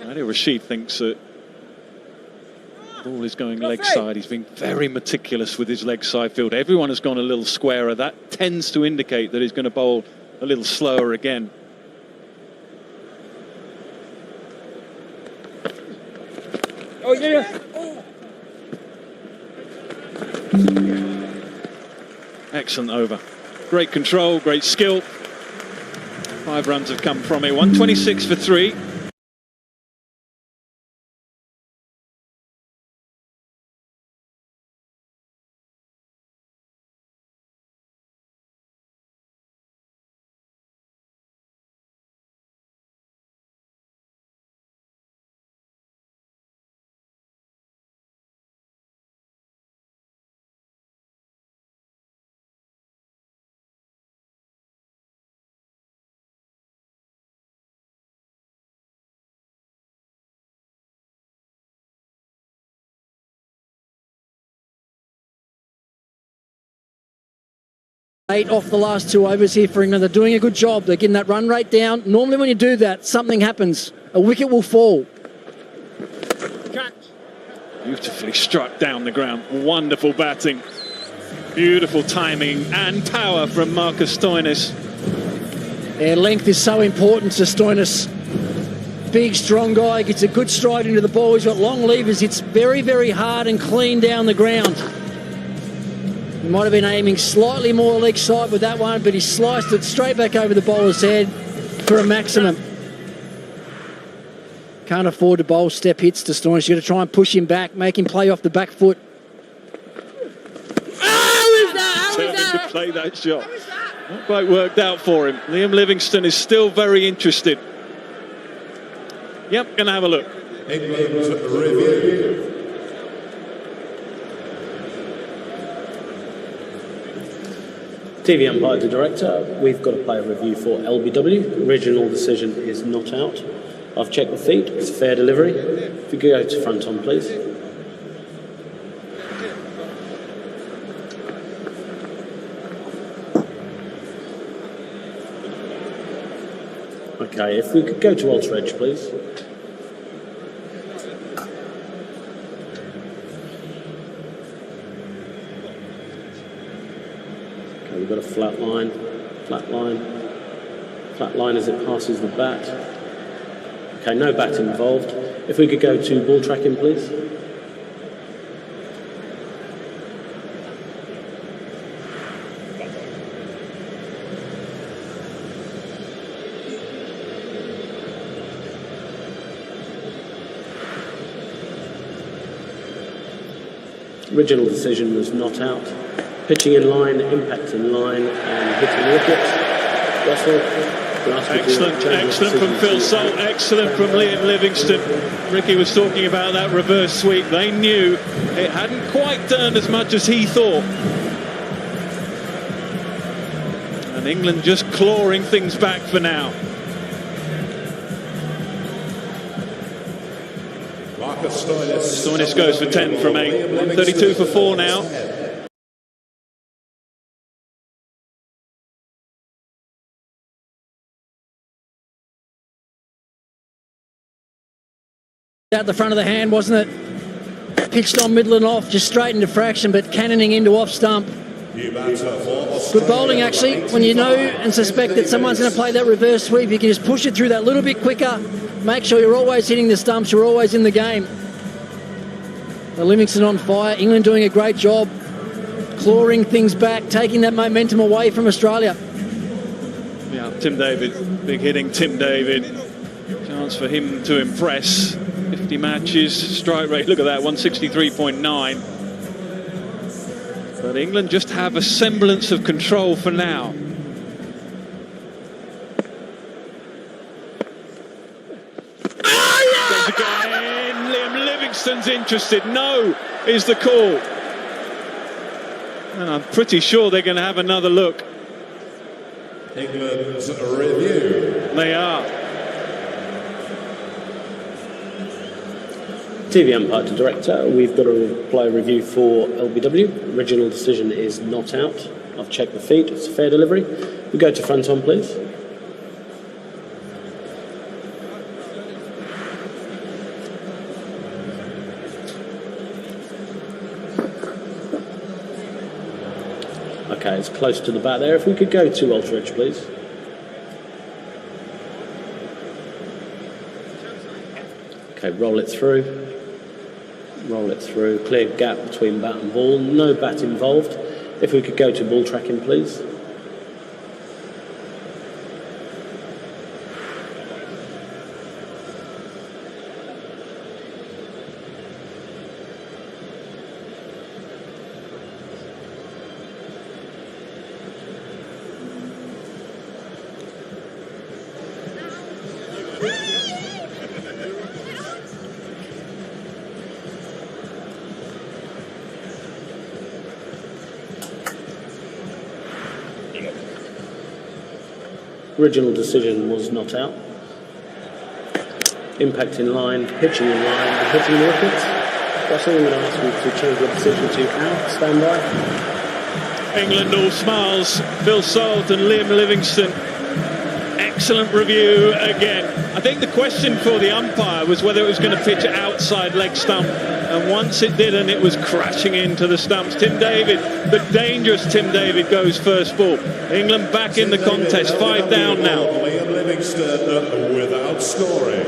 Adil Rashid thinks that the ball is going leg side. He's been very meticulous with his leg side field. Everyone has gone a little squarer. That tends to indicate that he's going to bowl a little slower again. Oh, yeah. Excellent over. Great control, great skill. 5 runs have come from it. 126 for 3. Eight off the last 2 overs here for England. They're doing a good job. They're getting that run rate down. Normally when you do that, something happens. A wicket will fall. Beautifully struck down the ground. Wonderful batting. Beautiful timing and power from Marcus Stoinis. Their length is so important to Stoinis. Big, strong guy, gets a good stride into the ball. He's got long levers. It's very, very hard and clean down the ground. He might have been aiming slightly more leg side with that one, but he sliced it straight back over the bowler's head for a maximum. Can't afford to bowl step hits to Stoinis. You've got to try and push him back, make him play off the back foot. Turning to play that shot. Not quite worked out for him. Liam Livingstone is still very interested. Yep, going to have a look. England review. TV umpire to director, we've got a player review for LBW. Original decision is not out. I've checked the feet, it's a fair delivery. If you could go to front on, please. Okay, if we could go to ultra edge, please. Okay, we've got a flat line, flat line, flat line as it passes the bat. Okay, no bat involved. If we could go to ball tracking, please. Original decision was not out. Pitching in line, impact in line, and hitting wickets. Russell. Excellent from Phil Salt, excellent from Liam Livingstone. Ricky was talking about that reverse sweep. They knew it hadn't quite turned as much as he thought. And England just clawing things back for now. Marcus Stoinis. Stoinis goes for 10 from 8. 32 for 4 now. out the front of the hand, wasn't it? Pitched on middle and off, just straight into fraction, but cannoning into off stump. Good bowling, actually. When you know and suspect that someone's going to play that reverse sweep, you can just push it through that little bit quicker. Make sure you're always hitting the stumps, you're always in the game. The Livingston on fire. England doing a great job clawing things back, taking that momentum away from Australia. Yeah, Tim David, big hitting Tim David. Chance for him to impress. 50 matches, strike rate, look at that, 163.9. But England just have a semblance of control for now. Goes again, Liam Livingstone's interested. No is the call. And I'm pretty sure they're going to have another look. England's review. They are. TV umpire to director, we've got a play review for LBW. Original decision is not out. I've checked the feed, it's a fair delivery. We go to front on, please. Okay, it's close to the bat there. If we could go to ultra edge, please. Okay, roll it through. Roll it through. Clear gap between bat and ball. No bat involved. If we could go to ball tracking, please. Original decision was not out. Impact in line, pitching in line, and hitting the wickets. That's all I'm going to ask you to change your decision to out. Stand by. England all smiles. Phil Salt and Liam Livingstone. Excellent review again. I think the question for the umpire was whether it was going to pitch outside leg stump. And once it didn't, it was crashing into the stumps. Tim David, the dangerous Tim David, goes first ball. England back in the contest, 5 down now. Liam Livingstone without scoring.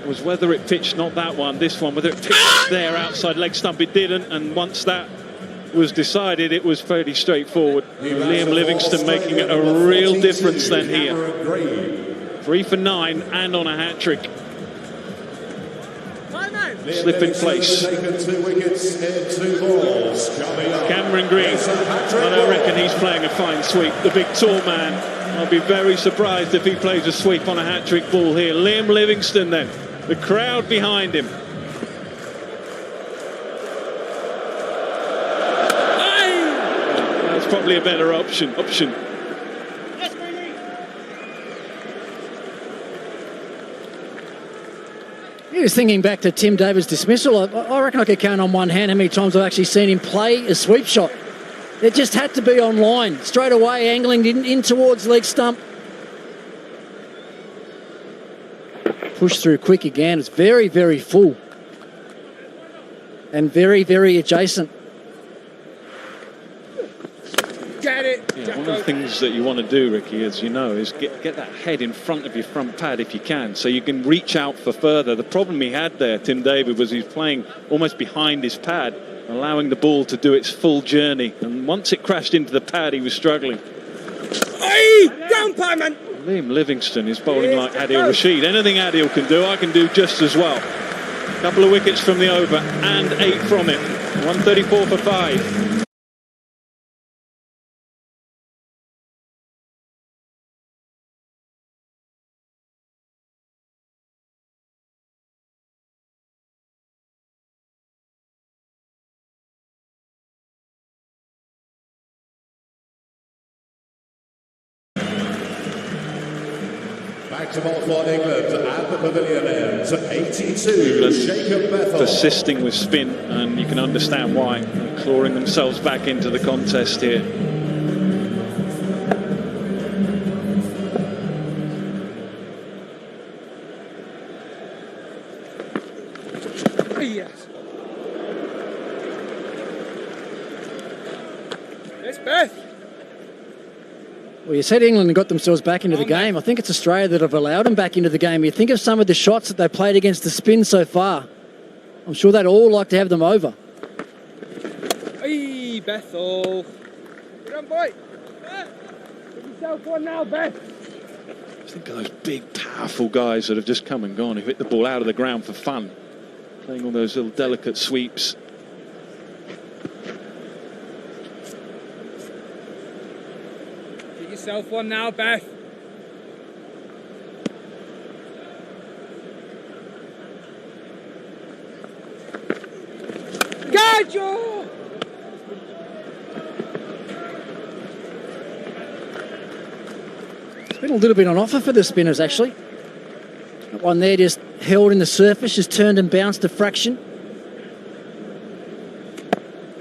Was whether it pitched, not that one, this one, whether it pitched there outside leg stump. It didn't, and once that was decided, it was fairly straightforward. Liam Livingstone making it a real difference then here. 3 for 9 and on a hat-trick. Slip in place. Cameron Green, I don't reckon he's playing a fine sweep. The big tall man. I'll be very surprised if he plays a sweep on a hat-trick ball here. Liam Livingstone then. The crowd behind him. That's probably a better option. He was thinking back to Tim David's dismissal. I reckon I could count on one hand how many times I've actually seen him play a sweep shot. It just had to be on line. Straight away, angling in towards leg stump. Push through quick again. It's very, very full. And very, very adjacent. Get it! Yeah, one of the things that you want to do, Ricky, as you know, is get that head in front of your front pad if you can, so you can reach out for further. The problem he had there, Tim David, was he's playing almost behind his pad, allowing the ball to do its full journey. And once it crashed into the pad, he was struggling. Hey! Down, pie, man! Liam Livingstone is bowling like Adil Rashid. Anything Adil can do, I can do just as well. Couple of wickets from the over and 8 from it. 134 for 5. Back to ball for England at the pavilion ends. 82, Jacob Bethel. Persisting with spin, and you can understand why. They're clawing themselves back into the contest here. Yes. Yes, Beth. Well, you said England got themselves back into the game. I think it's Australia that have allowed them back into the game. You think of some of the shots that they played against the spin so far. I'm sure they'd all like to have them over. Hey, Bethel. Good on, boy. Give yourself one now, Beth. Just think of those big, powerful guys that have just come and gone, who hit the ball out of the ground for fun, playing all those little delicate sweeps. Get yourself one now, Beth. Go, Joe! It's been a little bit on offer for the spinners, actually. That one there just held in the surface, just turned and bounced a fraction.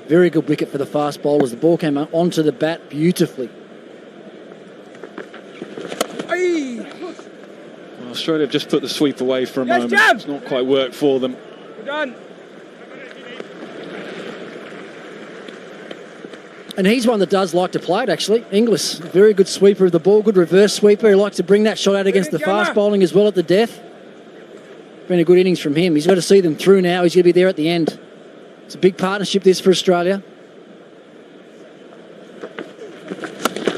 Very good wicket for the fast bowlers. The ball came onto the bat beautifully. Well, Australia have just put the sweep away for a moment. Jam. It's not quite worked for them. We're done. And he's one that does like to play it, actually. Inglis, very good sweeper of the ball, good reverse sweeper. He likes to bring that shot out against the fast bowling as well at the death. Been a good innings from him. He's got to see them through now. He's going to be there at the end. It's a big partnership, this, for Australia.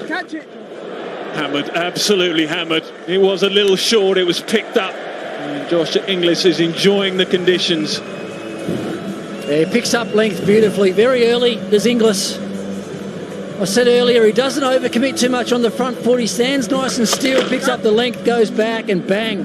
Catch it. Hammered, absolutely hammered. It was a little short, it was picked up. And Josh Inglis is enjoying the conditions. Yeah, he picks up length beautifully. Very early, there's Inglis. I said earlier, he doesn't overcommit too much on the front foot. He stands nice and still, picks up the length, goes back, and bang.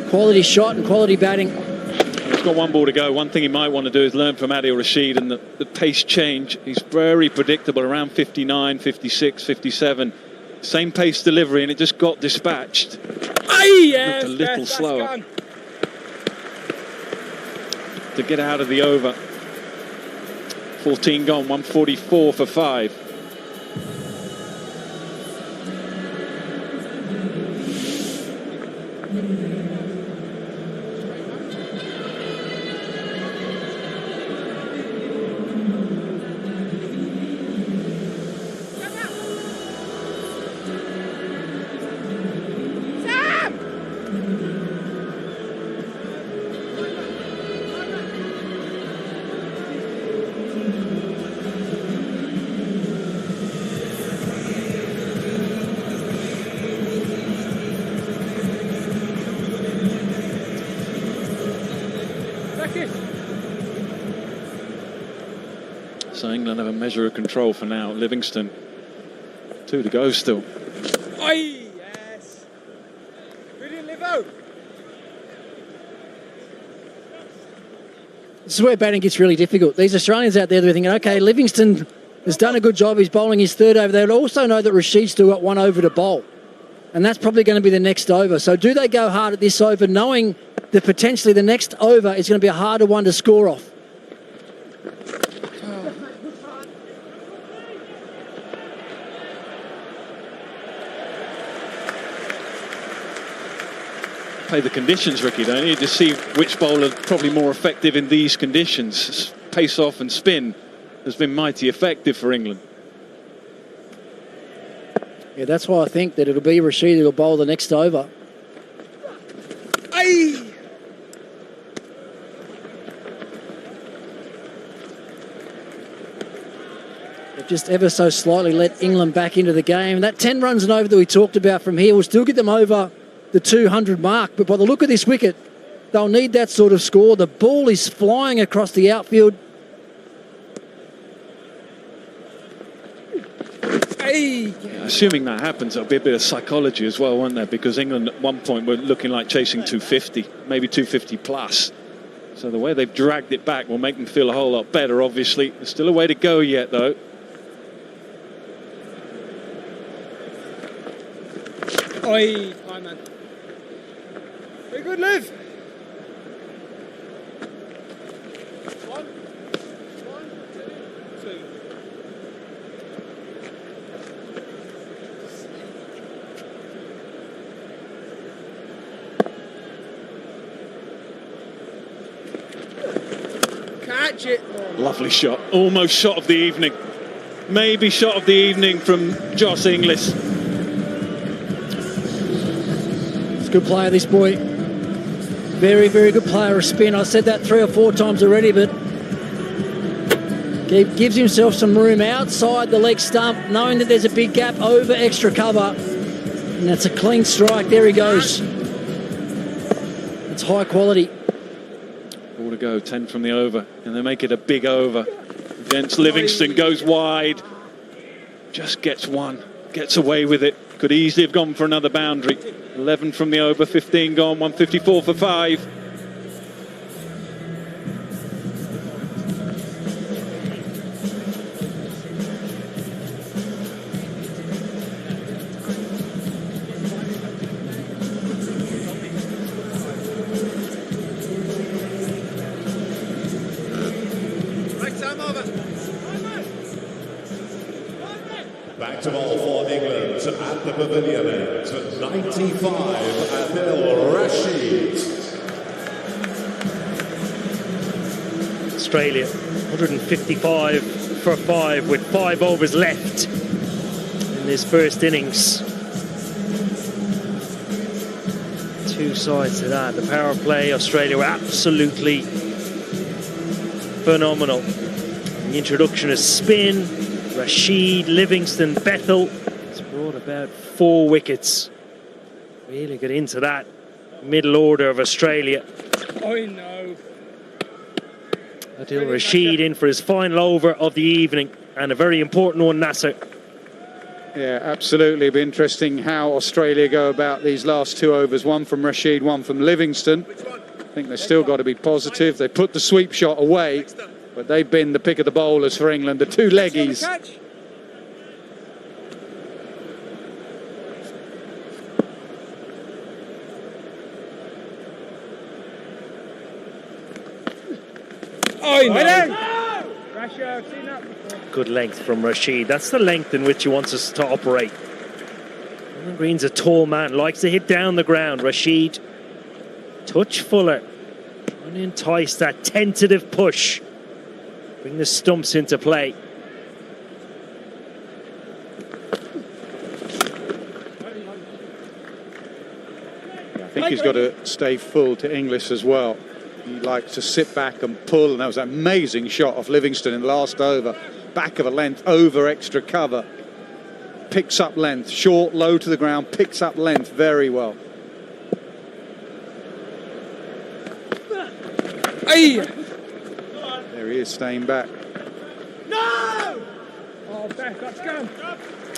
Quality shot and quality batting. He's got one ball to go. One thing he might want to do is learn from Adil Rashid and the pace change. He's very predictable, around 59, 56, 57. Same pace delivery, and it just got dispatched. Yes, looked a little slower to get out of the over. 14 gone, 144 for 5. So England have a measure of control for now. Livingston, 2 to go still. Oi, yes. Brilliant, Livo. This is where batting gets really difficult. These Australians out there, they're thinking, okay, Livingston has done a good job. He's bowling his third over. They would also know that Rashid's still got one over to bowl. And that's probably going to be the next over. So do they go hard at this over, knowing that potentially the next over is going to be a harder one to score off? Play the conditions, Ricky, don't you? To see which bowler probably more effective in these conditions. Pace off and spin has been mighty effective for England. Yeah, that's why I think that it'll be Rashid who'll bowl the next over. Aye. They've just ever so slightly let England back into the game. That 10 runs and over that we talked about from here will still get them over the 200 mark, but by the look of this wicket, they'll need that sort of score. The ball is flying across the outfield. Hey. Yeah, assuming that happens, there'll be a bit of psychology as well, won't there? Because England at one point were looking like chasing 250, maybe 250 plus. So the way they've dragged it back will make them feel a whole lot better, obviously. There's still a way to go yet, though. Oi, hi man. Very good, Liv. One, two, two. Catch it. Lovely shot. Almost shot of the evening. Maybe shot of the evening from Josh Inglis. It's a good player, this boy. Very, very good player of spin. I said that 3 or 4 times already, but gives himself some room outside the leg stump, knowing that there's a big gap over extra cover. And that's a clean strike. There he goes. It's high quality. 4 to go, 10 from the over. And they make it a big over. Against Livingston, goes wide. Just gets one. Gets away with it. Could easily have gone for another boundary. 11 from the over, 15 gone, 154 for 5. Back to ball for England at the pavilion end. 95, Adil Rashid. Australia, 155 for 5 with 5 overs left in this first innings. 2 sides to that. The power play, Australia were absolutely phenomenal. The introduction of spin, Rashid, Livingston, Bethel. It's brought about 4 wickets. Really got into that middle order of Australia. Oi, no. Adil Rashid in for his final over of the evening, and a very important one, Nasser. Yeah, absolutely. It'll be interesting how Australia go about these last 2 overs. One from Rashid, one from Livingston. I think they've still got to be positive. They put the sweep shot away, but they've been the pick of the bowlers for England. The 2 leggies. Oi, no. Rasher, I've seen that before. Good length from Rashid. That's the length in which he wants us to operate. Alan Green's a tall man, likes to hit down the ground. Rashid, touch fuller, trying to entice that tentative push. Bring the stumps into play. I think he's got to stay full to Inglis as well. He likes to sit back and pull, and that was an amazing shot off Livingston in the last over. Back of a length, over extra cover. Picks up length, short, low to the ground, picks up length very well. Hey! There he is, staying back. No! Oh, Beth, that's gone.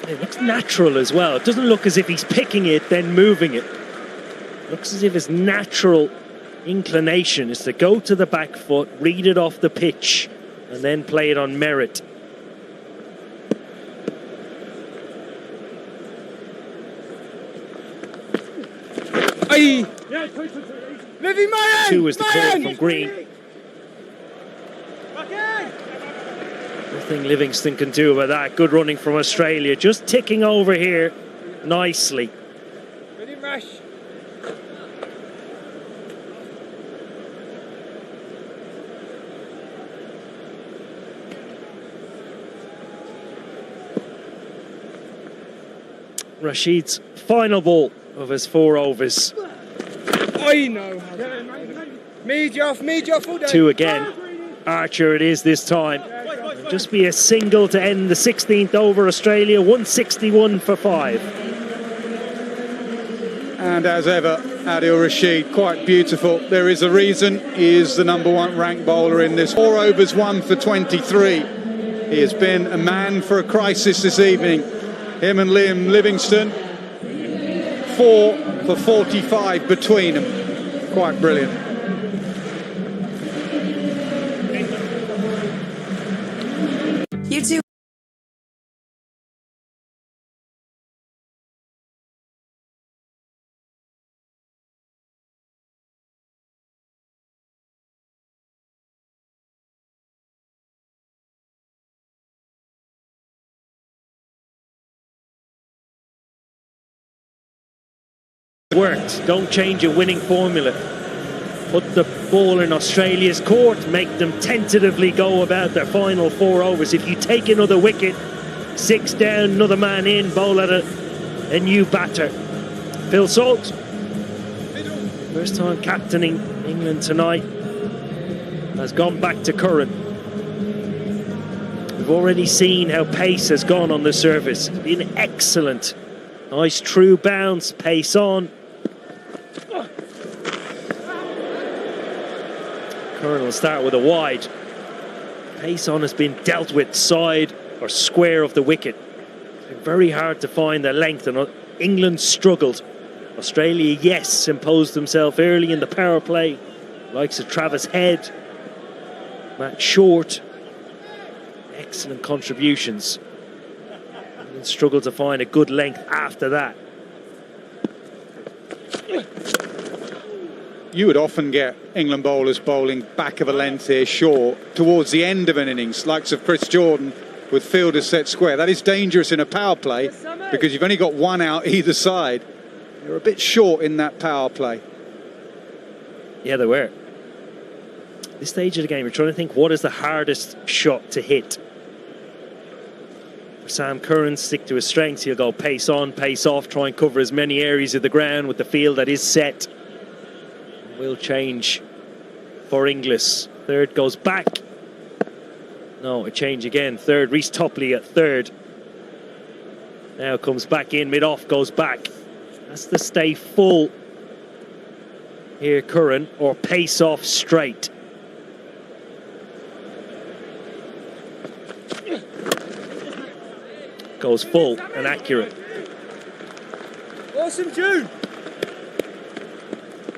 It looks natural as well. It doesn't look as if he's picking it, then moving it. It looks as if his natural inclination is to go to the back foot, read it off the pitch, and then play it on merit. Hey! Livy, my end! 2 is the call from Green. Nothing Livingston can do about that. Good running from Australia. Just ticking over here nicely. Ready, Rash. Rashid's final ball of his 4 overs. I know. Media off all day. 2 again. Archer it is this time. It'll just be a single to end the 16th over. Australia 161 for 5. And as ever, Adil Rashid, quite beautiful. There is a reason he is the #1 ranked bowler in this. 4 overs, 1 for 23. He has been a man for a crisis this evening. Him and Liam Livingston, 4 for 45 between them. Quite brilliant. You two worked. Don't change a winning formula. Put the ball in Australia's court, make them tentatively go about their final 4 overs. If you take another wicket, 6 down, another man in, bowl at a new batter. Phil Salt, first time captaining England tonight, has gone back to Curran. We've already seen how pace has gone on the surface. It's been excellent. Nice true bounce, pace on. Curran will start with a wide. Pace on has been dealt with side or square of the wicket. It's been very hard to find the length, and England struggled. Australia, yes, imposed themselves early in the power play. Likes of Travis Head, Matt Short. Excellent contributions. England struggled to find a good length after that. You would often get England bowlers bowling back of a length here, short, towards the end of an innings, likes of Chris Jordan with fielders set square. That is dangerous in a power play because you've only got one out either side. You're a bit short in that power play. Yeah, they were. At this stage of the game, we're trying to think what is the hardest shot to hit. For Sam Curran, stick to his strengths. He'll go pace on, pace off, try and cover as many areas of the ground with the field that is set. Will change for Inglis. Third goes back. No, a change again. Third, Reece Topley at third. Now comes back in, mid-off, goes back. That's the stay full here, Curran, or pace off straight. Goes full and accurate. Awesome, June.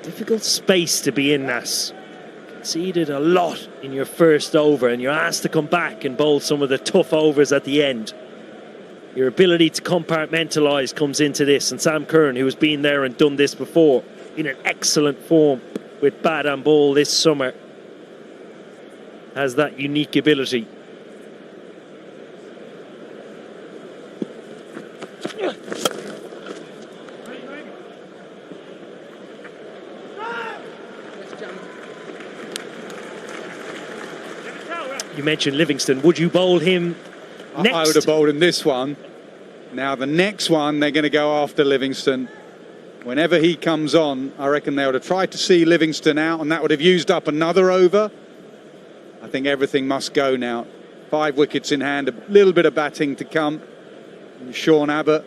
Difficult space to be in, Nas. Conceded a lot in your first over, and you're asked to come back and bowl some of the tough overs at the end. Your ability to compartmentalise comes into this, and Sam Curran, who has been there and done this before, in an excellent form with bat and ball this summer, has that unique ability. You mentioned Livingston. Would you bowl him next? I would have bowled him this one. Now the next one, they're going to go after Livingston. Whenever he comes on, I reckon they would have tried to see Livingston out, and that would have used up another over. I think everything must go now. 5 wickets in hand, a little bit of batting to come. And Sean Abbott,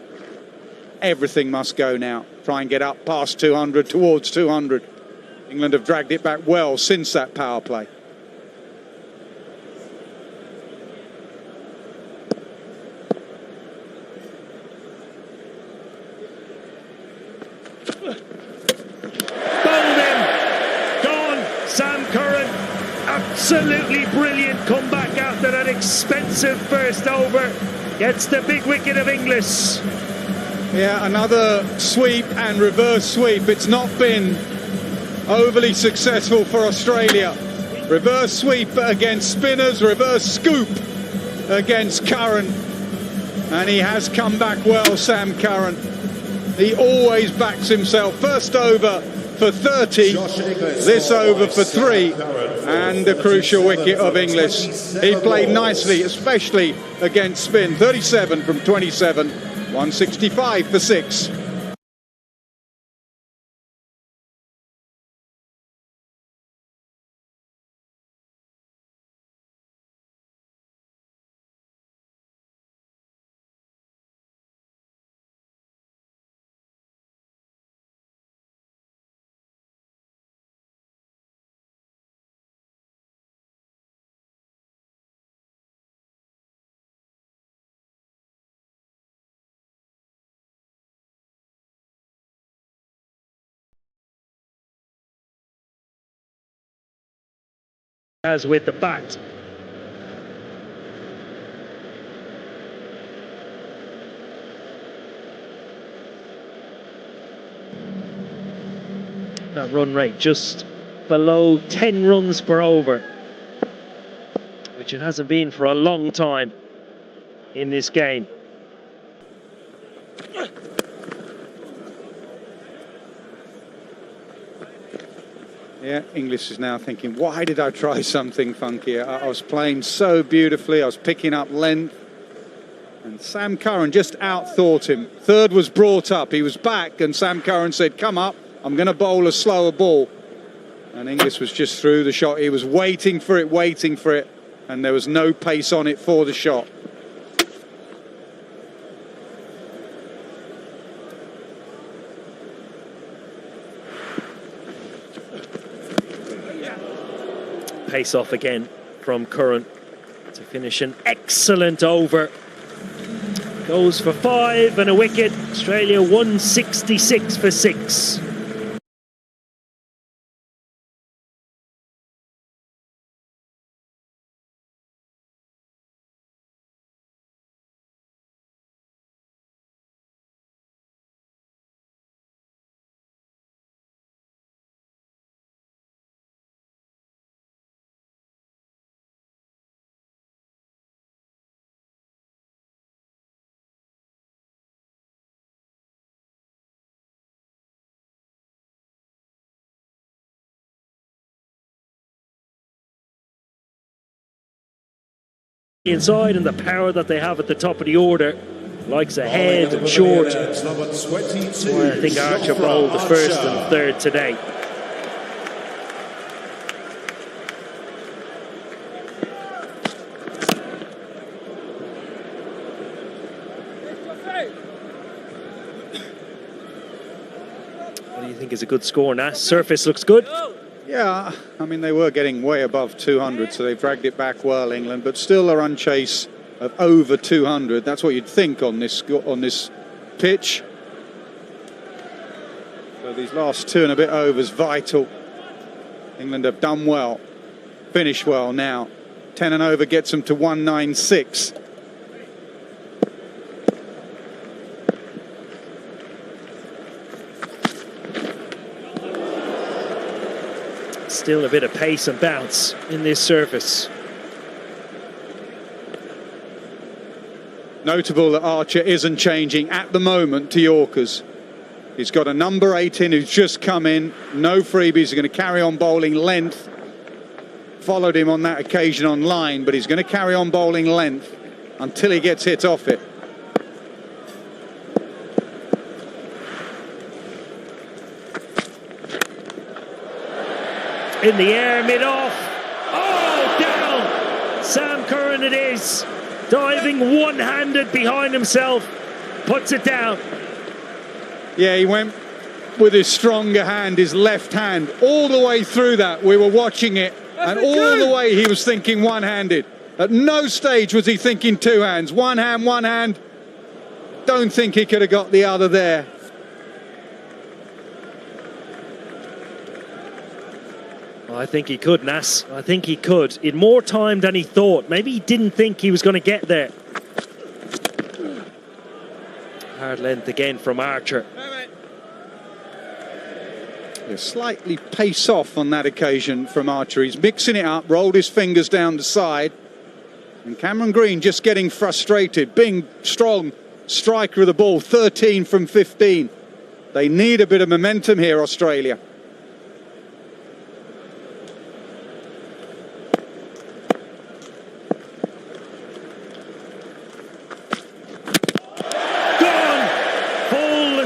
everything must go now. Try and get up past 200, towards 200. England have dragged it back well since that power play. Absolutely brilliant comeback after that expensive first over. Gets the big wicket of Inglis. Yeah, another sweep and reverse sweep. It's not been overly successful for Australia. Reverse sweep against spinners, reverse scoop against Curran. And he has come back well, Sam Curran. He always backs himself. First over for 30, this over for 3, and the crucial wicket of Inglis. He played nicely, especially against spin. 37 from 27, 165 for 6. As with the bat. That run rate just below 10 runs per over, which it hasn't been for a long time in this game. Yeah, Inglis is now thinking, why did I try something funky? I was playing so beautifully, I was picking up length. And Sam Curran just outthought him. Third was brought up, he was back, and Sam Curran said, come up, I'm going to bowl a slower ball. And Inglis was just through the shot. He was waiting for it, and there was no pace on it for the shot. Pace off again from Curran to finish an excellent over. Goes for 5 and a wicket. Australia 166 for 6. Inside, and the power that they have at the top of the order, likes ahead and short. Well, I think Archer bowled the first and third today. What do you think is a good score now? Surface looks good. Yeah, I mean, they were getting way above 200, so they dragged it back well, England, but still a run chase of over 200. That's what you'd think on this pitch. So these last 2 and a bit overs, vital. England have done well, finished well now. 10 and over gets them to 196. Still a bit of pace and bounce in this surface. Notable that Archer isn't changing at the moment to Yorkers. He's got a number 8 in who's just come in. No freebies. He's going to carry on bowling length. Followed him on that occasion on line, but he's going to carry on bowling length until he gets hit off it. In the air, mid-off. Oh, down! Sam Curran it is. Diving one-handed behind himself. Puts it down. Yeah, he went with his stronger hand, his left hand, all the way through that. We were watching it, and all the way he was thinking one-handed. At no stage was he thinking two hands. One hand. Don't think he could have got the other there. I think he could, Nas. I think he could. In more time than he thought. Maybe he didn't think he was going to get there. Hard length again from Archer. Yeah, slightly pace off on that occasion from Archer. He's mixing it up, rolled his fingers down the side. And Cameron Green just getting frustrated, being strong striker of the ball, 13 from 15. They need a bit of momentum here, Australia.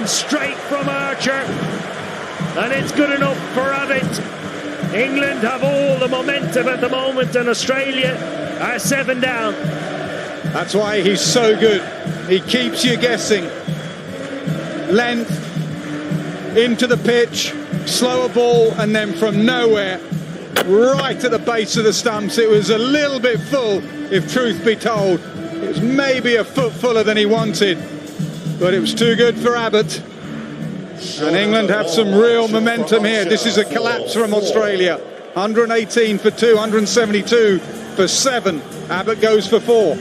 Straight from Archer, and it's good enough for Abbott. England have all the momentum at the moment, and Australia are 7 down. That's why he's so good. He keeps you guessing. Length into the pitch, slower ball, and then from nowhere right at the base of the stumps. It was a little bit full, if truth be told. It was maybe a foot fuller than he wanted, but it was too good for Abbott. And England have some real momentum here. This is a collapse from Australia. 118 for 2, 172 for 7. Abbott goes for 4.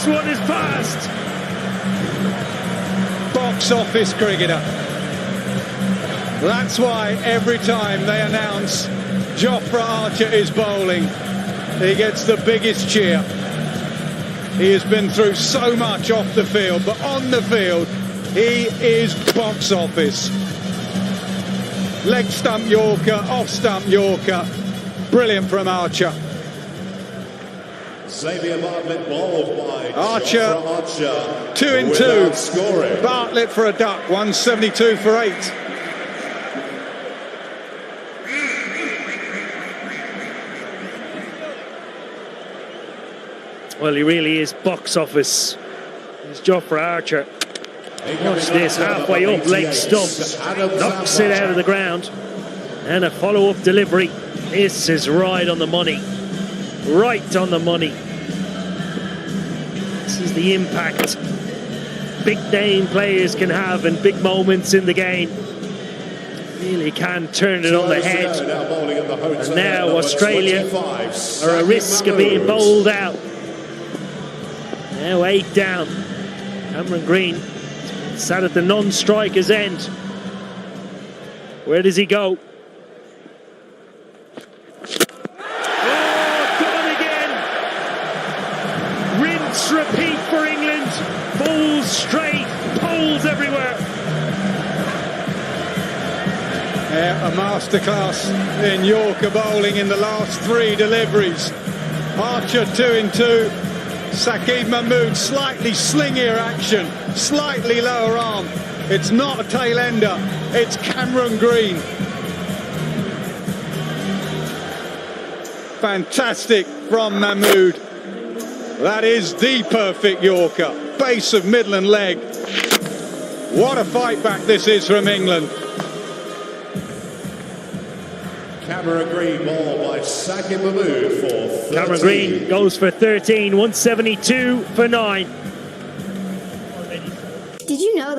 This one is past. Box office cricketer. That's why every time they announce Jofra Archer is bowling, he gets the biggest cheer. He has been through so much off the field, but on the field, he is box office. Leg stump Yorker, off stump Yorker. Brilliant from Archer. Xavier Bartlett bowled by Archer, Archer 2 in 2. without scoring. Bartlett for a duck, 172 for 8. Well, he really is box office. It's Jofra Archer. Watch this, halfway up, leg stump, knocks it out of the ground, and a follow-up delivery. This is right on the money, right on the money. This is the impact big name players can have in big moments in the game. Really can turn it on the head. And now Australia are at risk of being bowled out. Now 8 down. Cameron Green sat at the non-striker's end. Where does he go? Oh, gone again! Rinse, repeat for England. Balls straight, poles everywhere. Yeah, a masterclass in Yorker bowling in the last 3 deliveries. Archer 2 in 2. Saqib Mahmood, slightly slingier action, slightly lower arm. It's not a tail ender, it's Cameron Green. Fantastic from Mahmood. That is the perfect Yorker. Base of middle and leg. What a fight back this is from England. Cameron Green ball by Saqib Mahmood for 13. Cameron Green goes for 13, 172 for 9. Did you know that?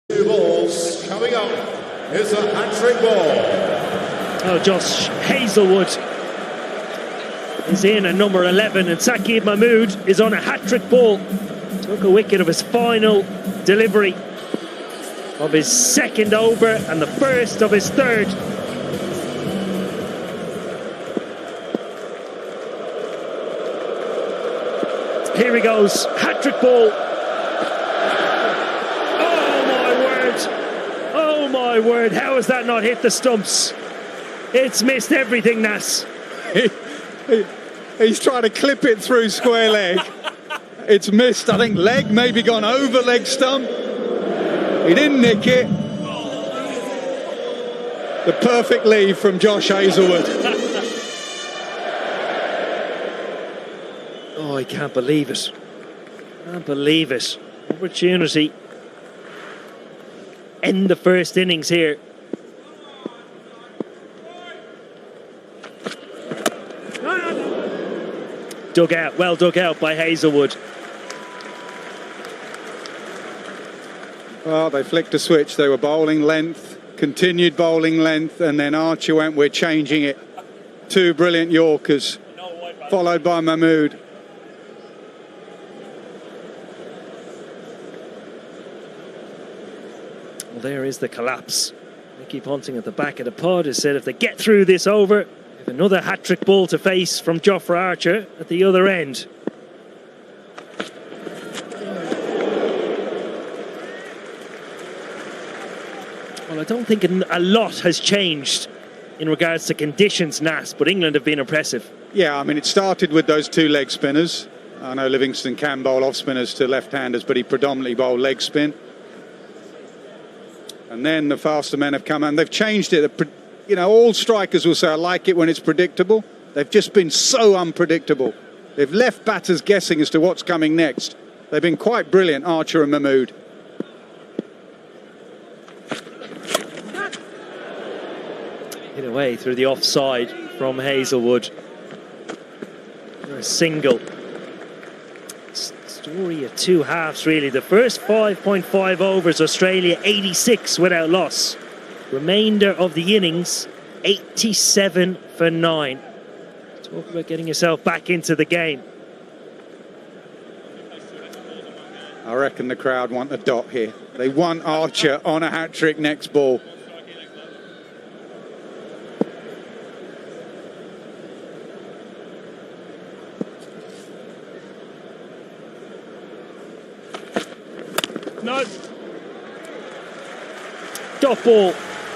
Two balls coming up is a hat-trick ball. Oh, Josh Hazelwood is in at number 11, and Saqib Mahmood is on a hat-trick ball. Took a wicket of his final delivery of his second over and the first of his third. Here he goes, hat-trick ball. Oh my word, how has that not hit the stumps? It's missed everything, Nas. He's trying to clip it through square leg. It's missed, I think leg, maybe gone over leg stump. He didn't nick it. The perfect leave from Josh Hazelwood. Oh, I can't believe it. Can't believe it. Opportunity. End the first innings here. Dug out, well dug out by Hazelwood. Well, they flicked a switch. They were bowling length, continued bowling length, and then Archer went, we're changing it. 2 brilliant Yorkers, followed by Mahmood. Well, there is the collapse. Mickey Ponting at the back of the pod has said if they get through this over, they have another hat-trick ball to face from Jofra Archer at the other end. Well, I don't think a lot has changed in regards to conditions, Nas, but England have been impressive. Yeah, I mean, it started with those 2 leg spinners. I know Livingston can bowl off spinners to left-handers, but he predominantly bowled leg spin. And then the faster men have come and they've changed it. You know, all strikers will say, I like it when it's predictable. They've just been so unpredictable. They've left batters guessing as to what's coming next. They've been quite brilliant, Archer and Mahmood. hit away through the offside from Hazelwood. A single. Story of two halves, really. The first 5.5 overs, Australia 86 without loss. Remainder of the innings, 87 for 9. Talk about getting yourself back into the game. I reckon the crowd want a dot here. They want Archer on a hat-trick next ball. No. Dot ball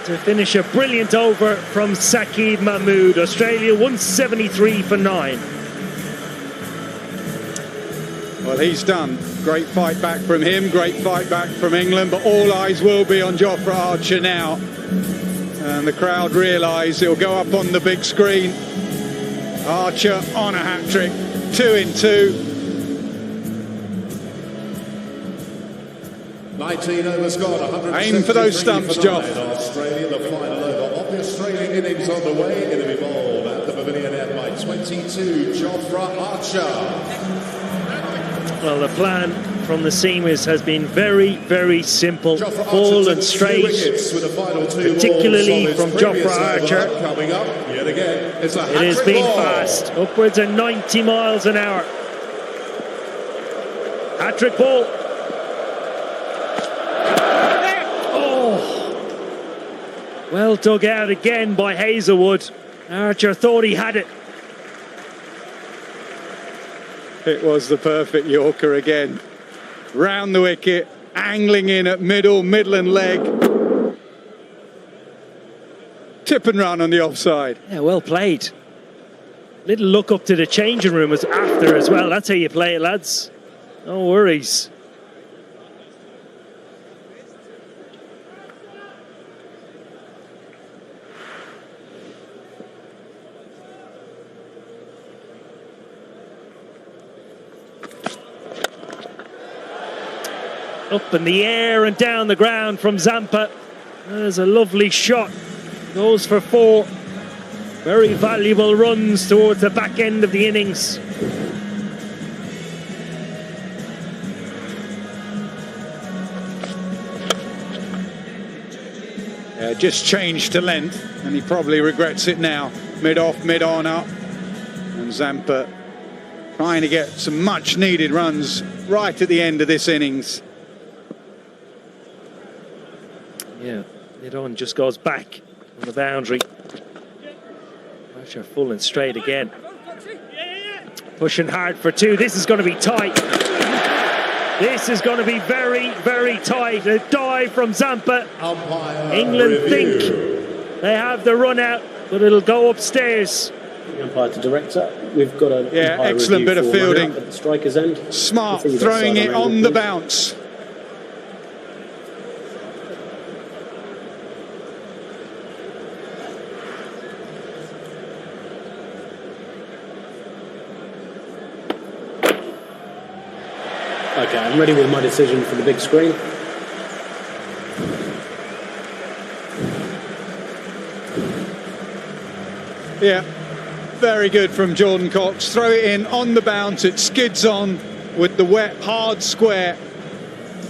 to finish a brilliant over from Saqib Mahmood. Australia 173 for 9. Well, he's done. Great fight back from him, great fight back from England, but all eyes will be on Jofra Archer now. And the crowd realise it'll go up on the big screen. Archer on a hat-trick, 2 in 2. 19 overs gone, Aim for those stumps, Joff. Australia, the final over of the Australian innings on the way. Going to be bowled at the Pavilion end by 22, Jofra Archer. Well, the plan from the seamers has been very, very simple. Full and straight, particularly from Jofra Archer. Coming up, yet again, it's a it has been ball. fast, upwards of 90 miles an hour. Hat-trick ball. Oh! Well dug out again by Hazelwood. Archer thought he had it. It was the perfect Yorker again. Round the wicket, angling in at Midland leg. Tip and run on the offside. Yeah, well played. Little look up to the changing room after as well. That's how you play it, lads. No worries. Up in the air and down the ground from Zampa. There's a lovely shot. Goes for 4. Very valuable runs towards the back end of the innings. Just changed to length, and he probably regrets it now. Mid-off, mid-on up. And Zampa trying to get some much-needed runs right at the end of this innings. Yeah, mid-on just goes back on the boundary. Archer full and straight again. Pushing hard for 2. This is going to be tight. This is going to be very, very tight. A dive from Zampa. England think they have the run out, but it'll go upstairs. Umpire to director. We've got a excellent bit of fielding. At the striker's end. Smart throwing it on the bounce. Okay, I'm ready with my decision for the big screen. Yeah, very good from Jordan Cox. Throw it in on the bounce. It skids on with the wet, hard square.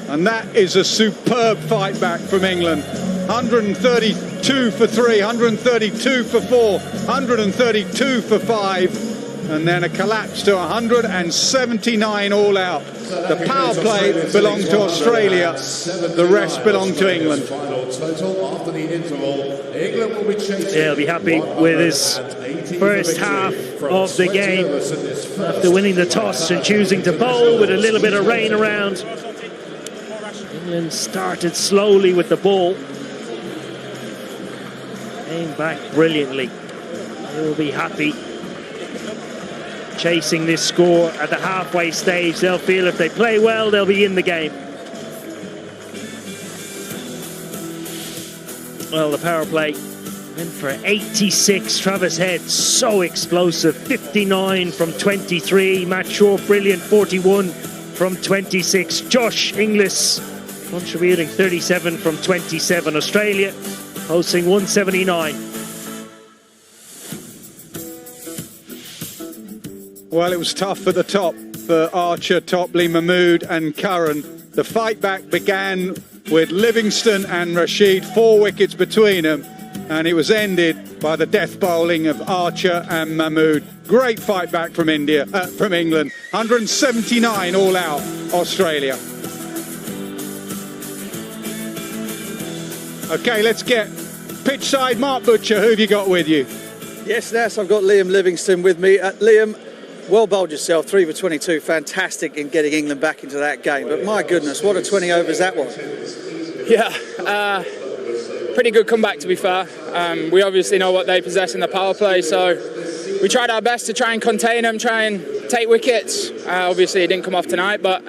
And that is a superb fight back from England. 132 for 3, 132 for 4, 132 for 5. And then a collapse to 179 all out. The power play belonged to Australia, the rest belonged to England. Yeah, he'll be happy with his first half of the game after winning the toss and choosing to bowl with a little bit of rain around. England started slowly with the ball. Came back brilliantly. He'll be happy. Chasing this score at the halfway stage. They'll feel if they play well, they'll be in the game. Well, the power play went for 86. Travis Head, so explosive. 59 from 23. Matt Shaw, brilliant. 41 from 26. Josh Inglis contributing 37 from 27. Australia posting 179. Well, it was tough at the top for Archer, Topley, Mahmood and Curran. The fight back began with Livingston and Rashid, 4 wickets between them, and it was ended by the death bowling of Archer and Mahmood. Great fight back from England. 179 all out, Australia. Okay, let's get pitch side. Mark Butcher, who have you got with you? Yes, Nas, I've got Liam Livingston with me. Liam, well bowled yourself, 3 for 22, fantastic in getting England back into that game. But my goodness, what a 20 overs that was. Yeah, pretty good comeback to be fair. We obviously know what they possess in the power play, so we tried our best to try and contain them, try and take wickets. Obviously it didn't come off tonight, but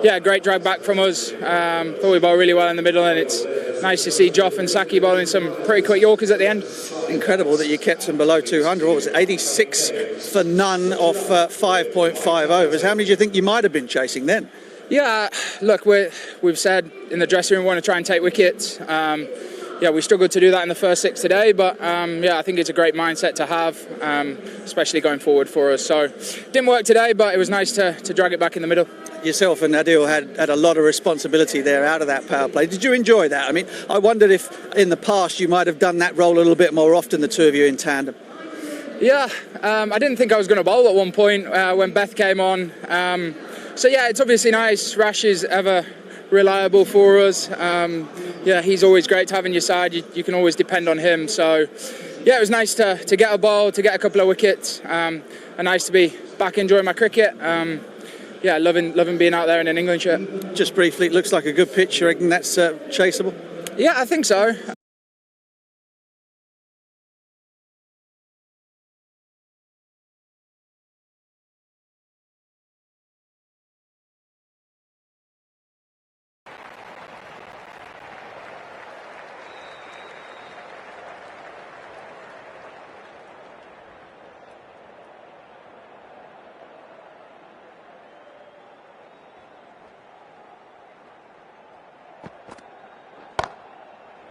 yeah, great drag back from us. Thought we bowled really well in the middle, and it's nice to see Joff and Saki bowling some pretty quick Yorkers at the end. Incredible that you kept them below 200. What was it, 86 for none off 5.5 overs. How many do you think you might have been chasing then? Yeah, look, we've said in the dressing room we want to try and take wickets. Yeah, we struggled to do that in the first 6 today, but yeah, I think it's a great mindset to have, especially going forward for us. So, didn't work today, but it was nice to drag it back in the middle. Yourself and Adil had a lot of responsibility there out of that power play. Did you enjoy that? I mean, I wondered if in the past you might have done that role a little bit more often, the two of you in tandem. Yeah, I didn't think I was going to bowl at one point when Beth came on. So yeah, it's obviously nice. Rash is ever reliable for us. Yeah, he's always great to have on your side. You can always depend on him. So yeah, it was nice to get a bowl, to get a couple of wickets, and nice to be back enjoying my cricket. Yeah, loving being out there in an England shirt. Just briefly, it looks like a good pitch. You reckon that's chaseable? Yeah, I think so.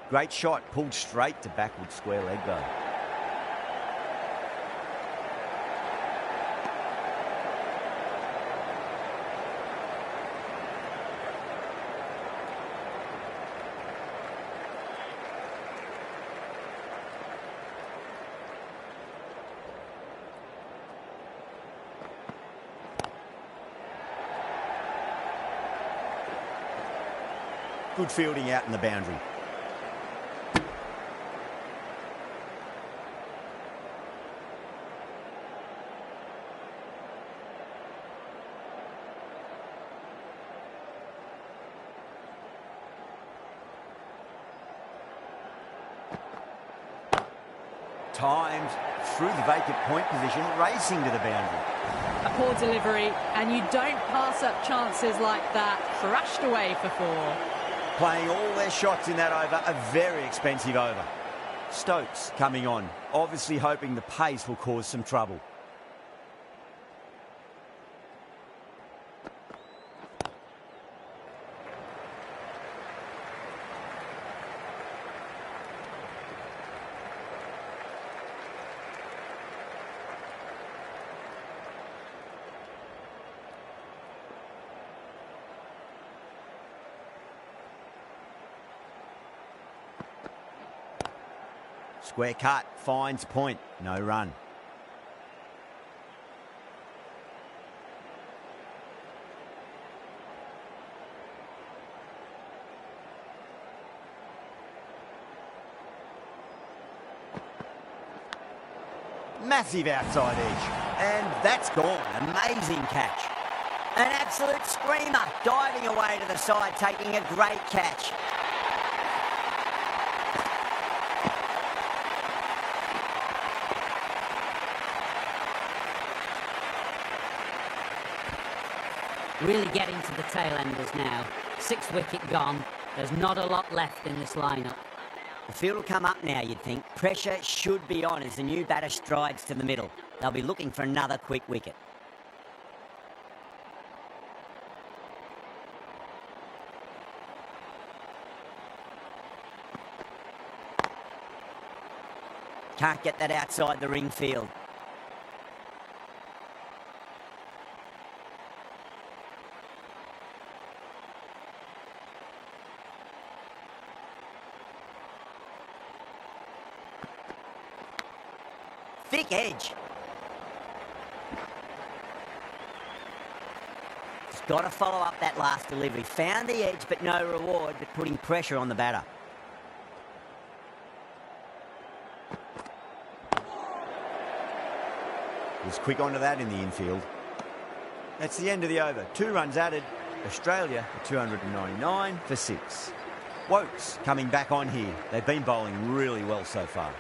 Great shot, pulled straight to backward square leg though. Good fielding out in the boundary. Times through the vacant point position, racing to the boundary. A poor delivery, and you don't pass up chances like that. Thrashed away for 4. Playing all their shots in that over, a very expensive over. Stokes coming on, obviously hoping the pace will cause some trouble. Square cut, finds point, no run. Massive outside edge, and that's gone. Amazing catch. An absolute screamer, diving away to the side, taking a great catch. Really getting to the tail enders now. 6 wicket gone. There's not a lot left in this lineup. The field will come up now, you'd think. Pressure should be on as the new batter strides to the middle. They'll be looking for another quick wicket. Can't get that outside the ring field. thick edge. He's got to follow up that last delivery. Found the edge, but no reward, but putting pressure on the batter. Was quick onto that in the infield. That's the end of the over. 2 runs added. Australia at 299 for 6. Wokes coming back on here. They've been bowling really well so far.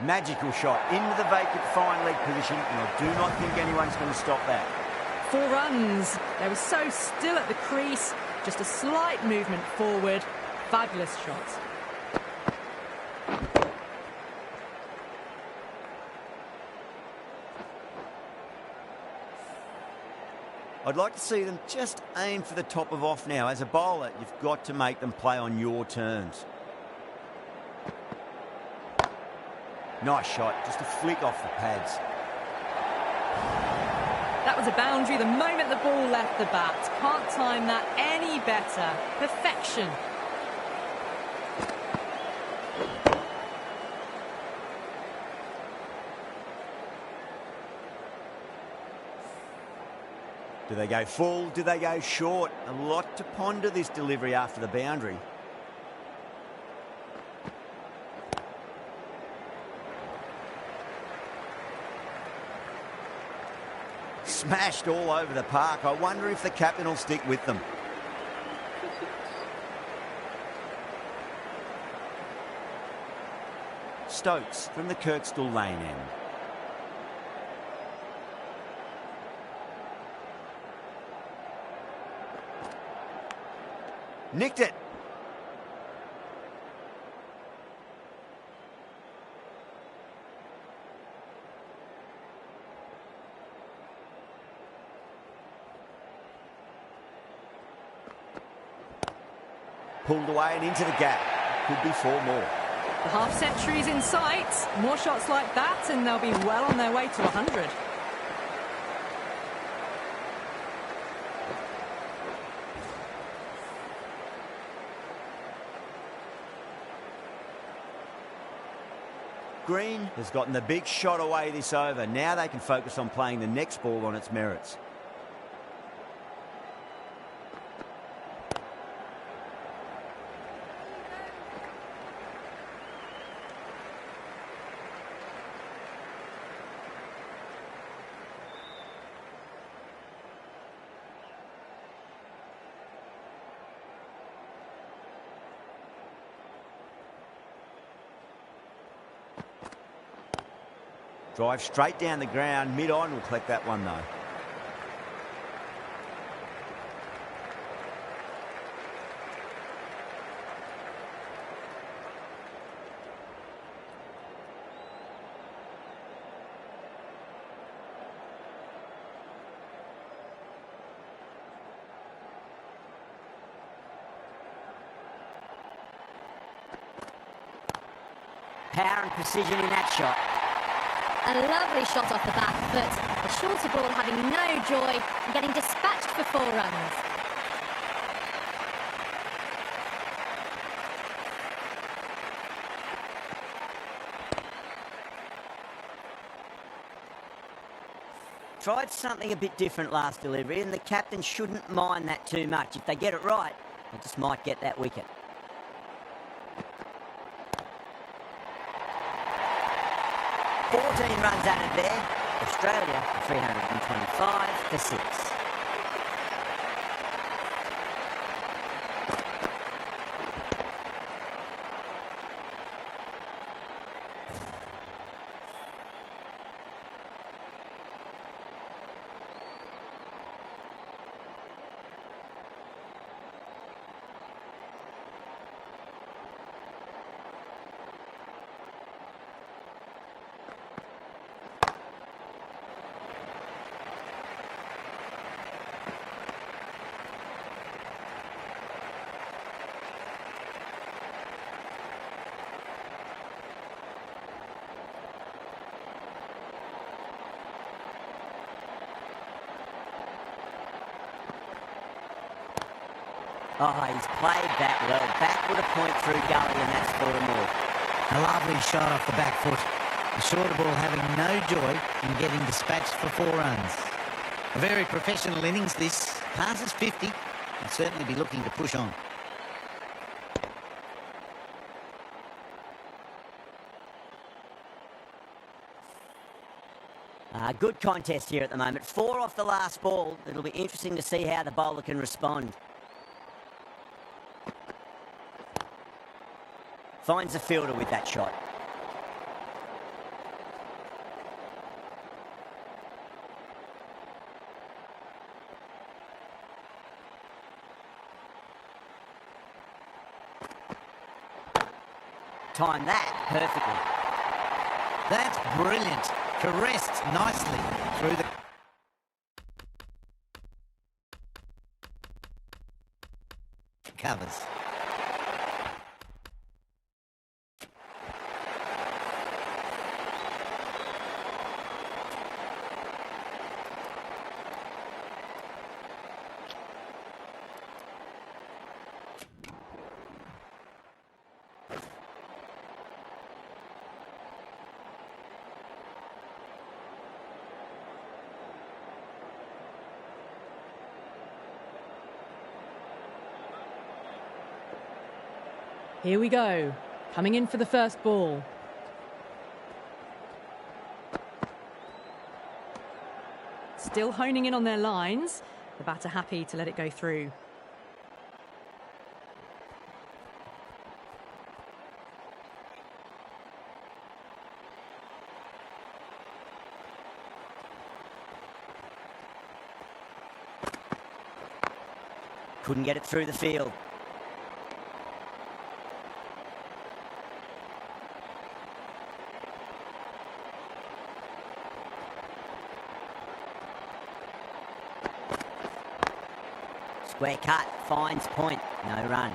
Magical shot into the vacant fine leg position, and I do not think anyone's going to stop that. 4 runs. They were so still at the crease. Just a slight movement forward. Fabulous shot. I'd like to see them just aim for the top of off now. As a bowler, you've got to make them play on your terms. Nice shot, just a flick off the pads. That was a boundary the moment the ball left the bat. Can't time that any better. Perfection. Do they go full? Do they go short? A lot to ponder this delivery after the boundary. Smashed all over the park. I wonder if the captain will stick with them. Stokes from the Kirkstall lane end. Nicked it. Pulled away and into the gap. Could be 4 more. The half century's in sight. More shots like that and they'll be well on their way to 100. Green has gotten the big shot away this over. Now they can focus on playing the next ball on its merits. Drive straight down the ground. Mid-on will collect that one though. Power and precision in that shot. A lovely shot off the bat, but the shorter ball having no joy and getting dispatched for 4 runs. tried something a bit different last delivery, and the captain shouldn't mind that too much. If they get it right, they just might get that wicket. Runs added there. Australia 325 for 6. Oh, he's played that well. Backward a point through gully, and that's for a more. A lovely shot off the back foot. The shorter ball having no joy in getting dispatched for 4 runs. A very professional innings this. Passes 50. He'll certainly be looking to push on. Good contest here at the moment. 4 off the last ball. It'll be interesting to see how the bowler can respond. Finds the fielder with that shot. Timed that perfectly. That's brilliant. Caressed nicely through the covers. Here we go. Coming in for the first ball. Still honing in on their lines. The batter happy to let it go through. Couldn't get it through the field. Square cut, finds point, no run.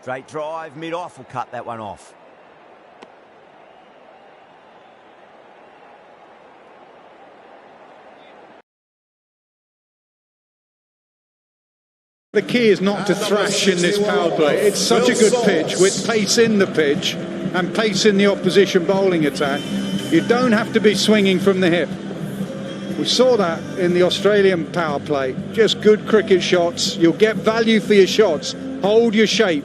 Straight drive, mid-off will cut that one off. The key is not to thrash in this power play. It's such a good pitch with pace in the pitch and pace in the opposition bowling attack. You don't have to be swinging from the hip. We saw that in the Australian power play. Just good cricket shots. You'll get value for your shots. Hold your shape.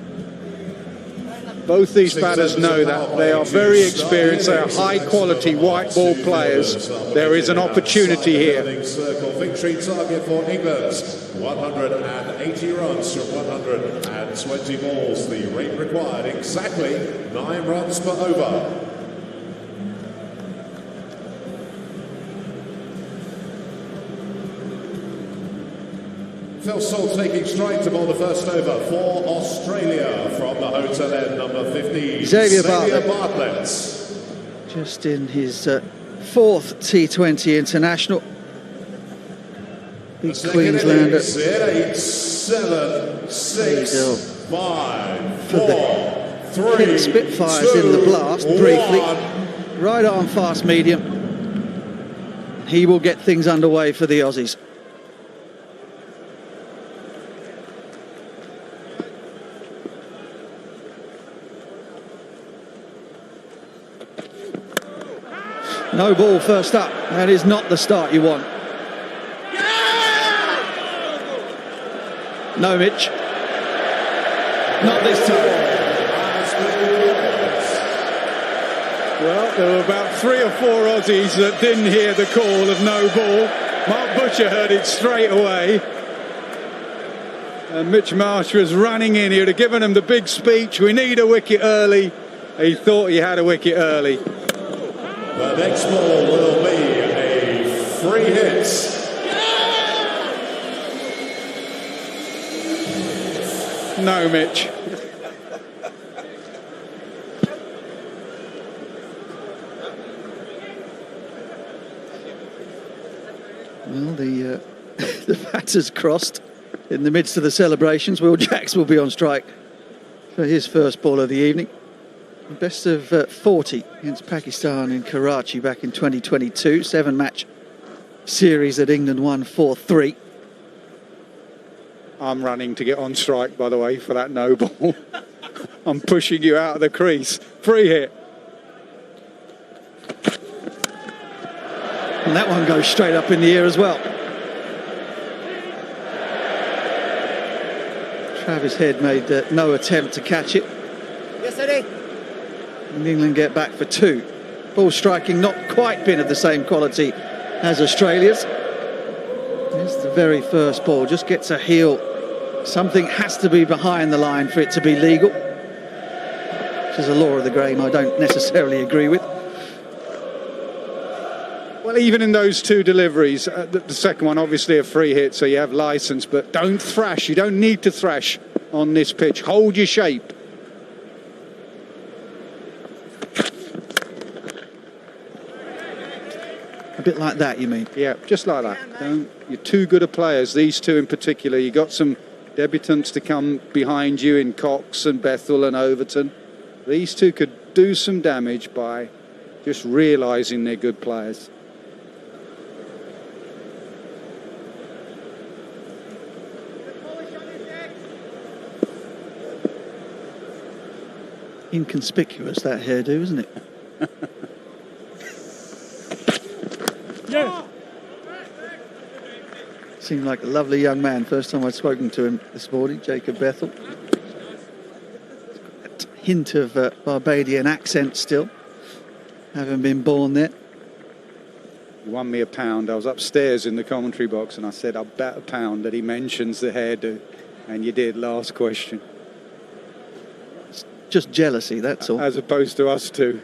Both these batters know that. They are very experienced. They are high-quality white ball players. There is an opportunity here. Victory target for England. 180 runs from 120 balls. The rate required exactly 9 runs per over. Phil Salt taking strike to bowl the first over for Australia from the hotel end, number 15, Xavier Bartlett. Just in his 4th T20 international. Big Queenslander. 8, 7, 6, 5, 4, 3, hit Spitfires 2, in the blast 1. Briefly. Right arm fast medium. He will get things underway for the Aussies. No ball first up. That is not the start you want. No, Mitch. Not this time. Well, there were about 3 or 4 Aussies that didn't hear the call of no ball. Mark Butcher heard it straight away. And Mitch Marsh was running in. He would have given him the big speech. We need a wicket early. He thought he had a wicket early. The next ball will be a free hit. No, Mitch. Well, the batters crossed in the midst of the celebrations. Will Jacks will be on strike for his first ball of the evening. Best of 40 against Pakistan in Karachi back in 2022. 7-match series that England won 4-3. I'm running to get on strike, by the way, for that no ball. I'm pushing you out of the crease. Free hit. And that one goes straight up in the air as well. Travis Head made no attempt to catch it. Yes, Eddie. And England get back for 2. Ball striking not quite been of the same quality as Australia's. It's the very first ball, just gets a heel. Something has to be behind the line for it to be legal, which is a law of the game I don't necessarily agree with. Well, even in those 2 deliveries, the second one obviously a free hit, so you have licence, but don't thrash. You don't need to thrash on this pitch. Hold your shape. A bit like that, you mean? Yeah, just like that. You're too good at players, these 2 in particular. You got some debutants to come behind you in Cox and Bethel and Overton. These 2 could do some damage by just realising they're good players. Inconspicuous, that hairdo, isn't it? Yeah. Seemed like a lovely young man. First time I'd spoken to him this morning, Jacob Bethel. That hint of Barbadian accent still, having been born there. He won me £1. I was upstairs in the commentary box and I said, I'll bet £1 that he mentions the hairdo. And you did, last question. It's just jealousy, that's all. As opposed to us 2.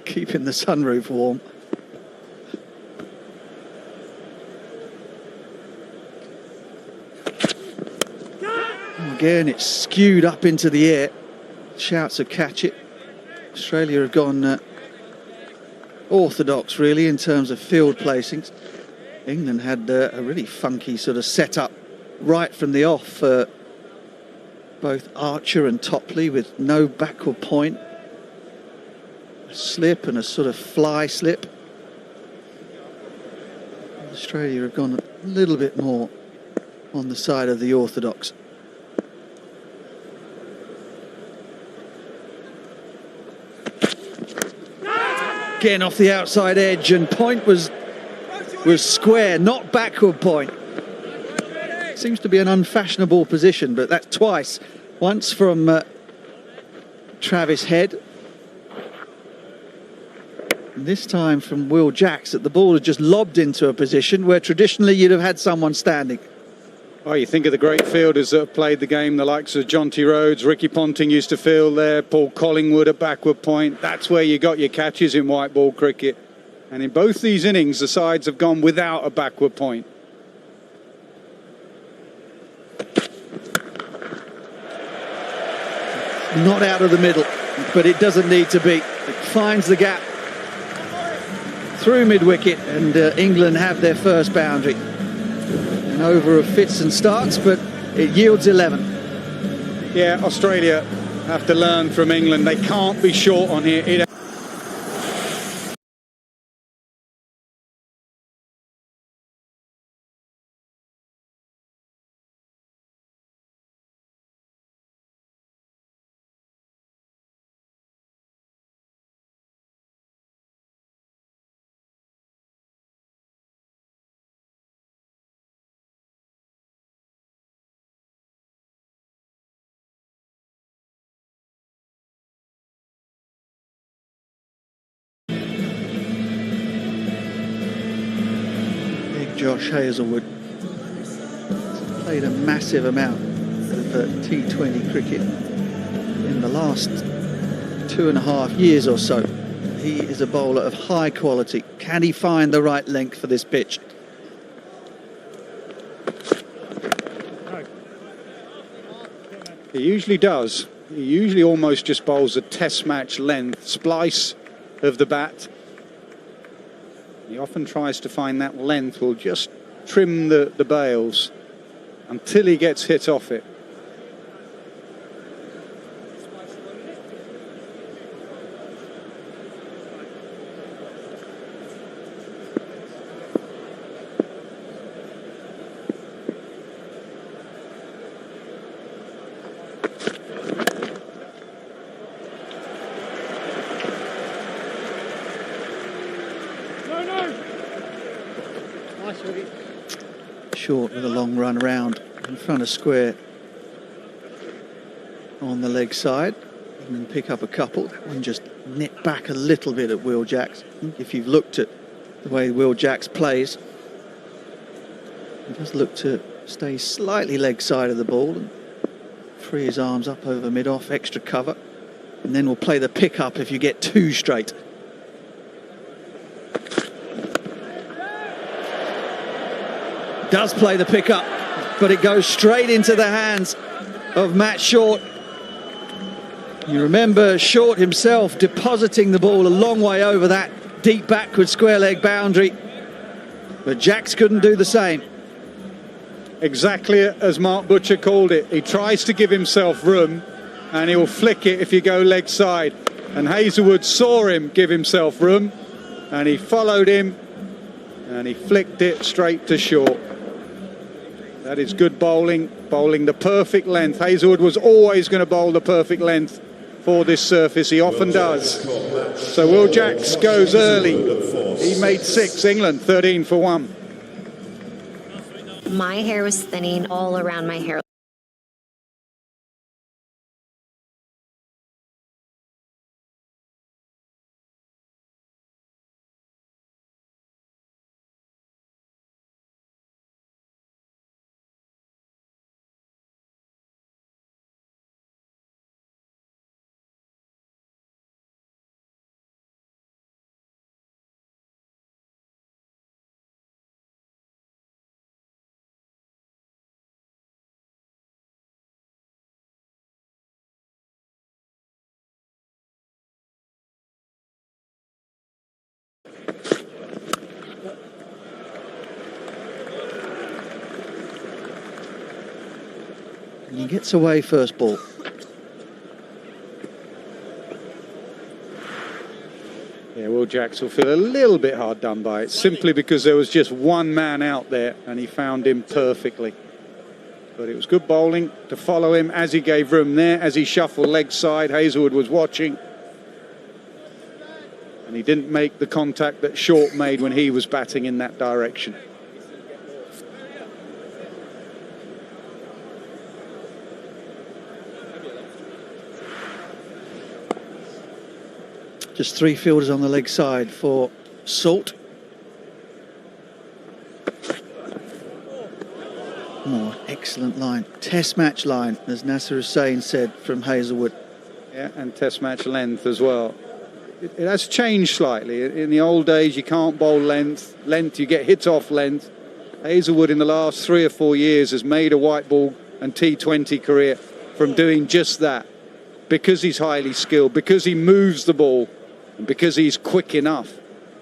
Keeping the sunroof warm. Again, it's skewed up into the air. Shouts of catch it. Australia have gone orthodox, really, in terms of field placings. England had a really funky sort of setup right from the off. Both Archer and Topley with no backward point. A slip and a sort of fly slip. Australia have gone a little bit more on the side of the orthodox. Again off the outside edge, and point was square, not backward point. Seems to be an unfashionable position, but that's twice. Once from Travis Head. This time from Will Jacks, that the ball had just lobbed into a position where traditionally you'd have had someone standing. Oh, you think of the great fielders that have played the game, the likes of Jonty Rhodes, Ricky Ponting used to field there, Paul Collingwood at backward point. That's where you got your catches in white ball cricket. And in both these innings, the sides have gone without a backward point. Not out of the middle, but it doesn't need to be. It finds the gap through mid-wicket, and England have their first boundary. An over of fits and starts, but it yields 11. Yeah, Australia have to learn from England. They can't be short on here. Josh Hazlewood. Played a massive amount of T20 cricket in the last 2.5 years or so. He is a bowler of high quality. Can he find the right length for this pitch? He usually does. He usually almost just bowls a test match length splice of the bat. He often tries to find that length will just trim the bails until he gets hit off it. Short with a long run around in front of square on the leg side, and then pick up a couple. That one just nip back a little bit at Will Jacks. I think if you've looked at the way Will Jacks plays, he does look to stay slightly leg side of the ball and free his arms up over mid-off, extra cover, and then we'll play the pick-up if you get too straight. Does play the pick-up, but it goes straight into the hands of Matt Short. You remember Short himself depositing the ball a long way over that deep backward square leg boundary, but Jacks couldn't do the same. Exactly as Mark Butcher called it. He tries to give himself room and he'll flick it if you go leg side. And Hazlewood saw him give himself room and he followed him and he flicked it straight to Short. That is good bowling, bowling the perfect length. Hazlewood was always going to bowl the perfect length for this surface. He often does. So Will Jacks goes early. He made 6, England 13 for 1. My hair was thinning all around my hair. And he gets away first ball. Yeah, Will Jacks will feel a little bit hard done by it, simply because there was just one man out there and he found him perfectly. But it was good bowling to follow him as he gave room there, as he shuffled leg side. Hazlewood was watching. And he didn't make the contact that Short made when he was batting in that direction. Just 3 fielders on the leg side for Salt. Oh, excellent line. Test match line, as Nasser Hussain said, from Hazlewood. Yeah, and test match length as well. It has changed slightly. In the old days, you can't bowl length. Length, you get hit off length. Hazlewood in the last 3 or 4 years has made a white ball and T20 career from doing just that. Because he's highly skilled, because he moves the ball, and because he's quick enough.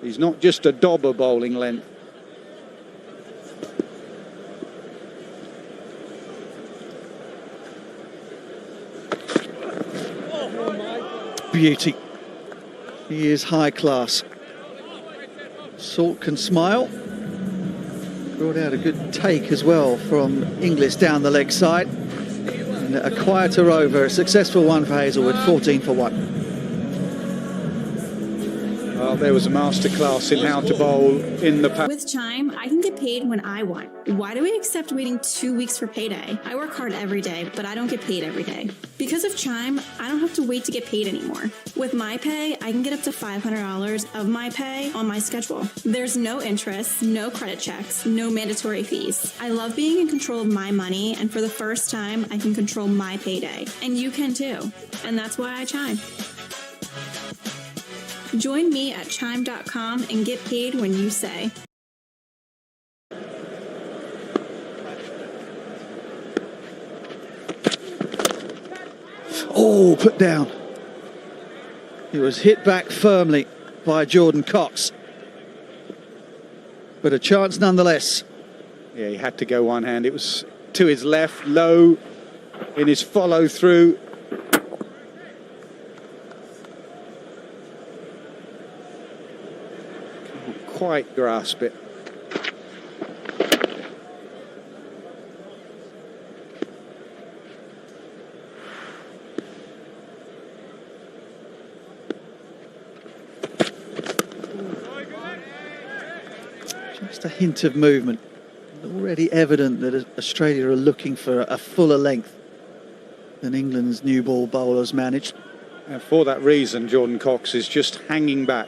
He's not just a dobber bowling length. Beauty. He is high class. Salt can smile. Brought out a good take as well from Inglis down the leg side. And a quieter over, a successful one for Hazlewood, 14 for 1. doubt there was a masterclass in how to bowl in the past. With Chime, I can get paid when I want. Why do we accept waiting 2 weeks for payday? I work hard every day, but I don't get paid every day. Because of Chime, I don't have to wait to get paid anymore. With my pay, I can get up to $500 of my pay on my schedule. There's no interest, no credit checks, no mandatory fees. I love being in control of my money, and for the first time, I can control my payday. And you can too. And that's why I Chime. Join me at chime.com and get paid when you say. Oh, put down. He was hit back firmly by Jordan Cox. But a chance nonetheless. Yeah, he had to go one hand. It was to his left, low in his follow through. Can't quite grasp it. Just a hint of movement. Already evident that Australia are looking for a fuller length than England's new ball bowlers managed. And for that reason, Jordan Cox is just hanging back.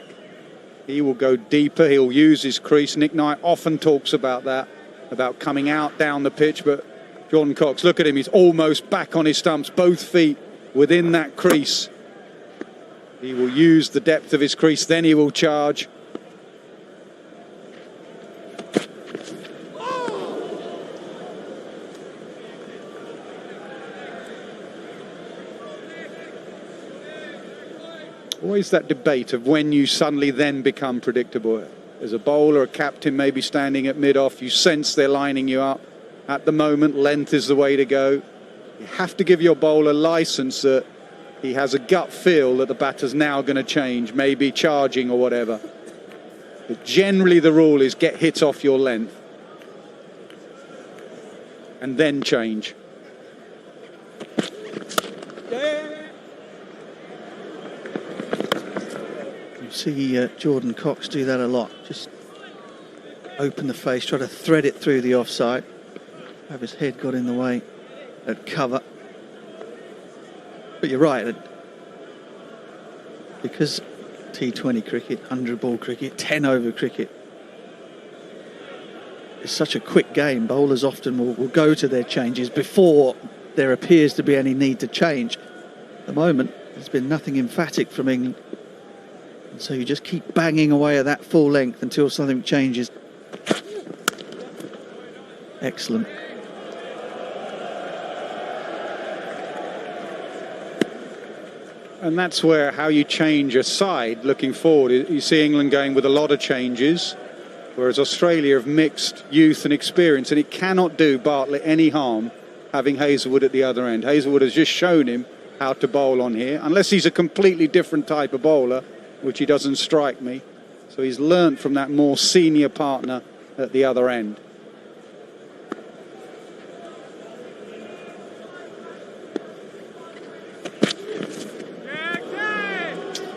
He will go deeper, he'll use his crease. Nick Knight often talks about that, about coming out down the pitch, but Jordan Cox, look at him, he's almost back on his stumps, both feet within that crease. He will use the depth of his crease, then he will charge. Always that debate of when you suddenly then become predictable. As a bowler, a captain maybe standing at mid-off, you sense they're lining you up. At the moment, length is the way to go. You have to give your bowler license that he has a gut feel that the batter's now going to change, maybe charging or whatever. But generally the rule is get hit off your length and then change. You see Jordan Cox do that a lot. Just open the face, try to thread it through the offside. Have his head got in the way at cover. But you're right. Because T20 cricket, 100 ball cricket, 10 over cricket, it's such a quick game. Bowlers often will go to their changes before there appears to be any need to change. At the moment, there's been nothing emphatic from England. And so you just keep banging away at that full length until something changes. Excellent. And that's where how you change a side looking forward. You see England going with a lot of changes, whereas Australia have mixed youth and experience, and it cannot do Bartlett any harm having Hazlewood at the other end. Hazlewood has just shown him how to bowl on here, unless he's a completely different type of bowler, which he doesn't strike me. So he's learnt from that more senior partner at the other end.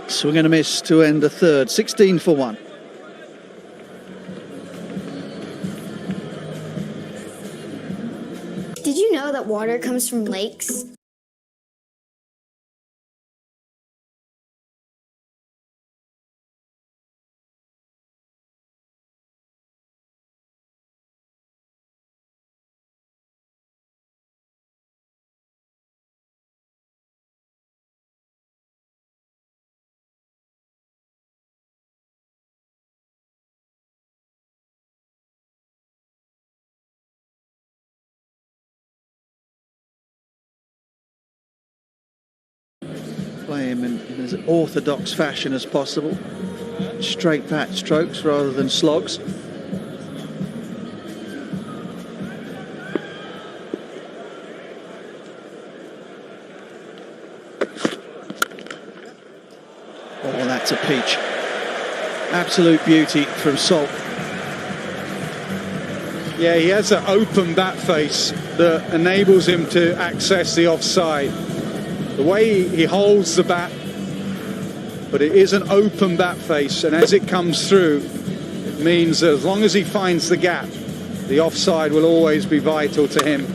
Swing and a miss to end the third. 16 for 1. Did you know that water comes from lakes? Play him in as orthodox fashion as possible. Straight bat strokes rather than slogs. Oh, that's a peach. Absolute beauty from Salt. Yeah, he has an open bat face that enables him to access the offside. The way he holds the bat but it is an open bat face, and as it comes through, it means that as long as he finds the gap, the offside will always be vital to him.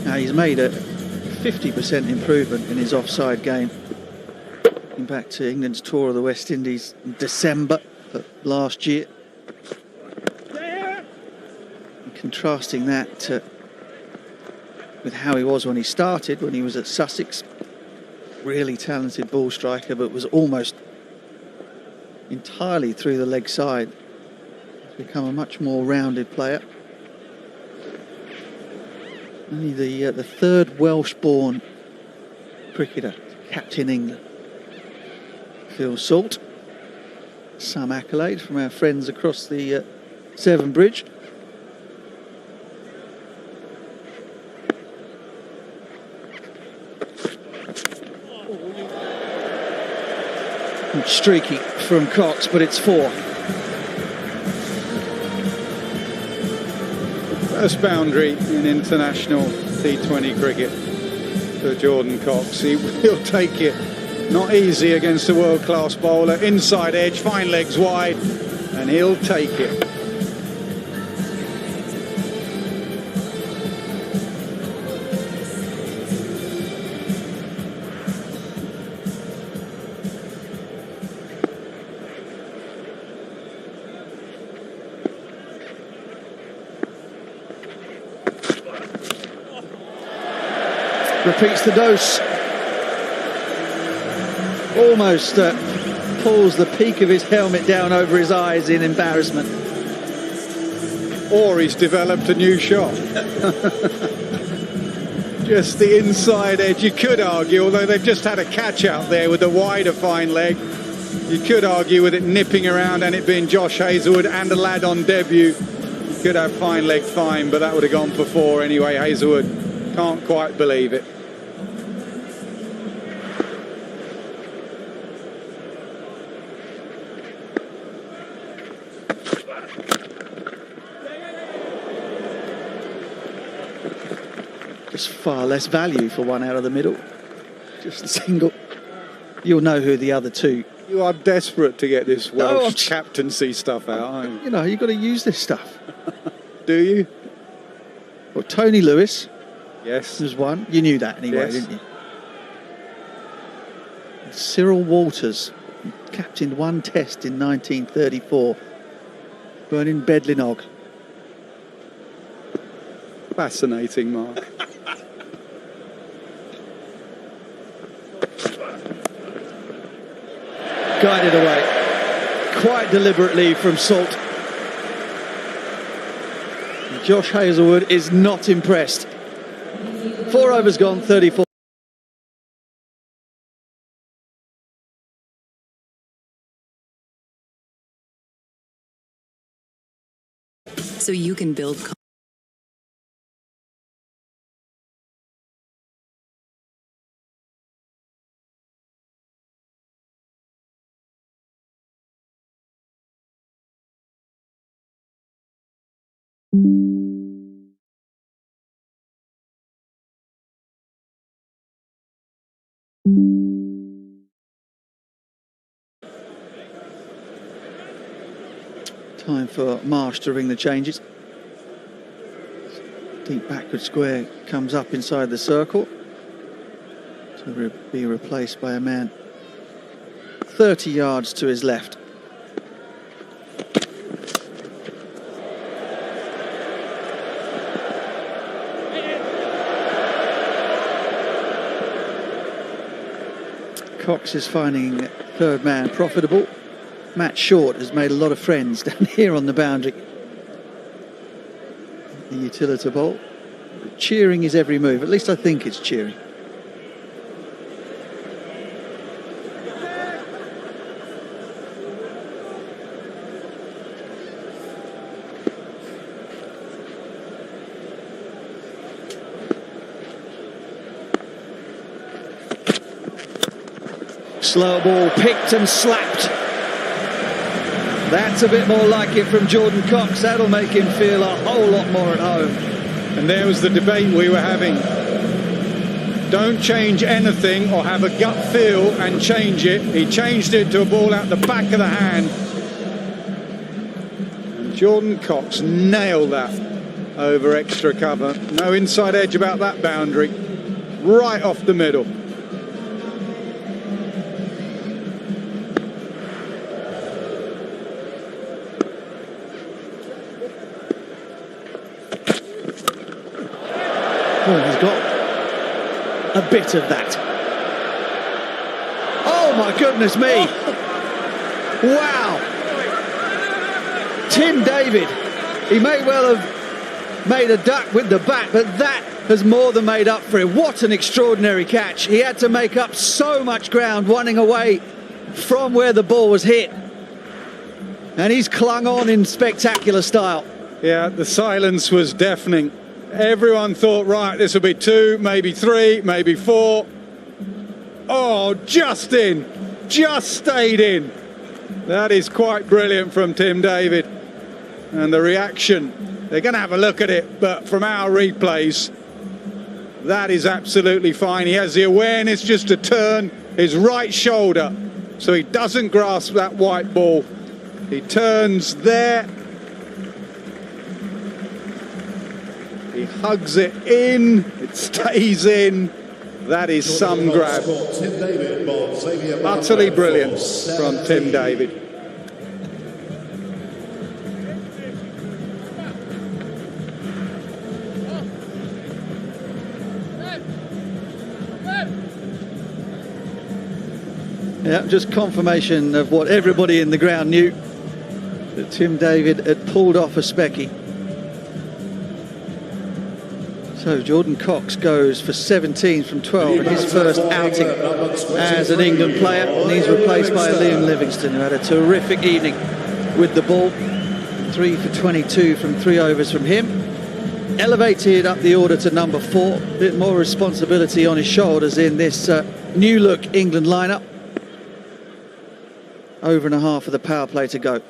Now he's made a 50% improvement in his offside game. Looking back to England's tour of the West Indies in December of last year. And contrasting that with how he was when he started, when he was at Sussex. Really talented ball striker, but was almost entirely through the leg side. He's become a much more rounded player. Only the third Welsh-born cricketer to captain England. Phil Salt. Some accolade from our friends across the Severn Bridge. Streaky from Cox, but it's 4. First boundary in international T20 cricket for Jordan Cox. He'll take it. Not easy against a world-class bowler. Inside edge, fine legs wide, and he'll take it. Repeats the dose. Almost pulls the peak of his helmet down over his eyes in embarrassment. Or he's developed a new shot. Just the inside edge, you could argue, although they've just had a catch out there with the wider fine leg, you could argue with it nipping around and it being Josh Hazlewood and a lad on debut. You could have fine leg fine, but that would have gone for 4 anyway. Hazlewood can't quite believe it. Just far less value for one out of the middle. Just a single. You'll know who the other two. You are desperate to get this Welsh captaincy stuff out, aren't you? You know, you've got to use this stuff. Do you? Well, Tony Lewis. Yes. There's one. You knew that anyway, yes. Didn't you? Cyril Waters, captained one test in 1934. Born in Bedlinog. Fascinating, Mark. Guided away quite deliberately from Salt. Josh Hazlewood is not impressed. 4 overs gone, 34. So you can build Time for Marsh to ring the changes. Deep backward square comes up inside the circle to be replaced by a man 30 yards to his left. Cox is finding third man profitable. Matt Short has made a lot of friends down here on the boundary. The utility ball. Cheering his every move. At least I think it's cheering. Slow ball picked and slapped. That's a bit more like it from Jordan Cox. That'll make him feel a whole lot more at home. And there was the debate we were having. Don't change anything or have a gut feel and change it. He changed it to a ball out the back of the hand. And Jordan Cox nailed that over extra cover. No inside edge about that boundary. Right off the middle. Oh, he's got a bit of that. Oh my goodness me! Wow! Tim David, he may well have made a duck with the bat, but that has more than made up for it. What an extraordinary catch. He had to make up so much ground running away from where the ball was hit. And he's clung on in spectacular style. Yeah, the silence was deafening. Everyone thought, right, this will be 2, maybe 3, maybe 4. Oh, just in. Just stayed in. That is quite brilliant from Tim David. And the reaction, they're going to have a look at it, but from our replays, that is absolutely fine. He has the awareness just to turn his right shoulder so he doesn't grasp that white ball. He turns there. He hugs it in, it stays in. That is some grab. Utterly brilliant from Tim David. Yeah, just confirmation of what everybody in the ground knew, that Tim David had pulled off a specky. So Jordan Cox goes for 17 from 12 in his first outing as an England player, and he's replaced by Liam Livingstone, who had a terrific evening with the ball. 3 for 22 from 3 overs from him. Elevated up the order to number 4. A bit more responsibility on his shoulders in this new look England lineup. Over and a half of the power play to go.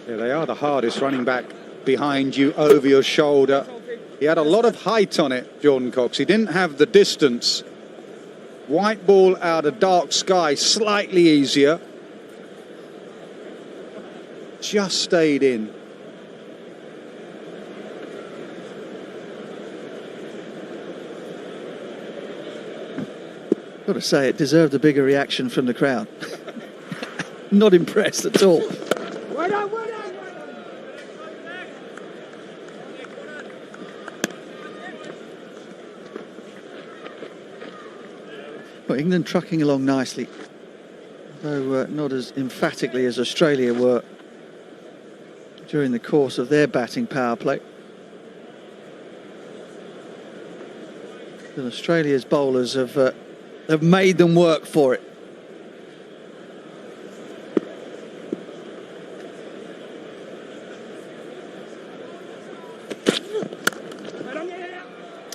Yeah, they are the hardest, running back behind you, over your shoulder. He had a lot of height on it, Jordan Cox. He didn't have the distance. White ball out of dark sky, slightly easier. Just stayed in. Got to say, it deserved a bigger reaction from the crowd. Not impressed at all. Well, England trucking along nicely, though not as emphatically as Australia were during the course of their batting power play. And Australia's bowlers have made them work for it.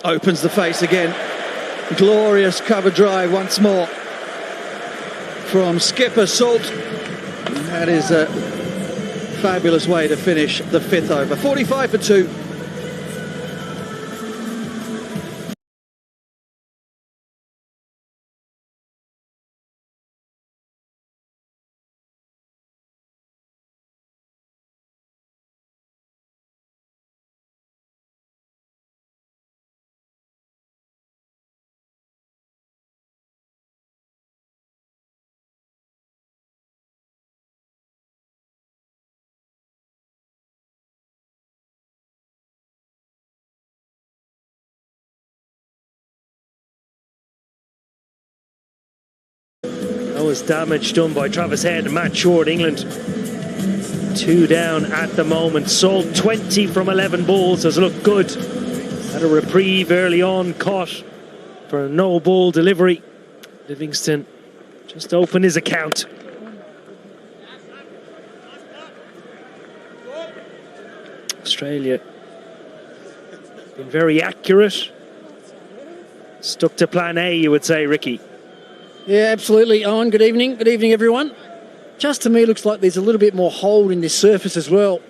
Opens the face again. Glorious cover drive once more from skipper Salt. That is a fabulous way to finish the 5th over. 45 for 2. That was damage done by Travis Head and Matt Short. England 2 down at the moment. Salt 20 from 11 balls has looked good. Had a reprieve early on, caught for a no ball delivery. Livingstone just opened his account. Australia been very accurate. Stuck to plan A, you would say, Ricky. Yeah, absolutely, Owen. Good evening. Good evening, everyone. Just to me, looks like there's a little bit more hold in this surface as well.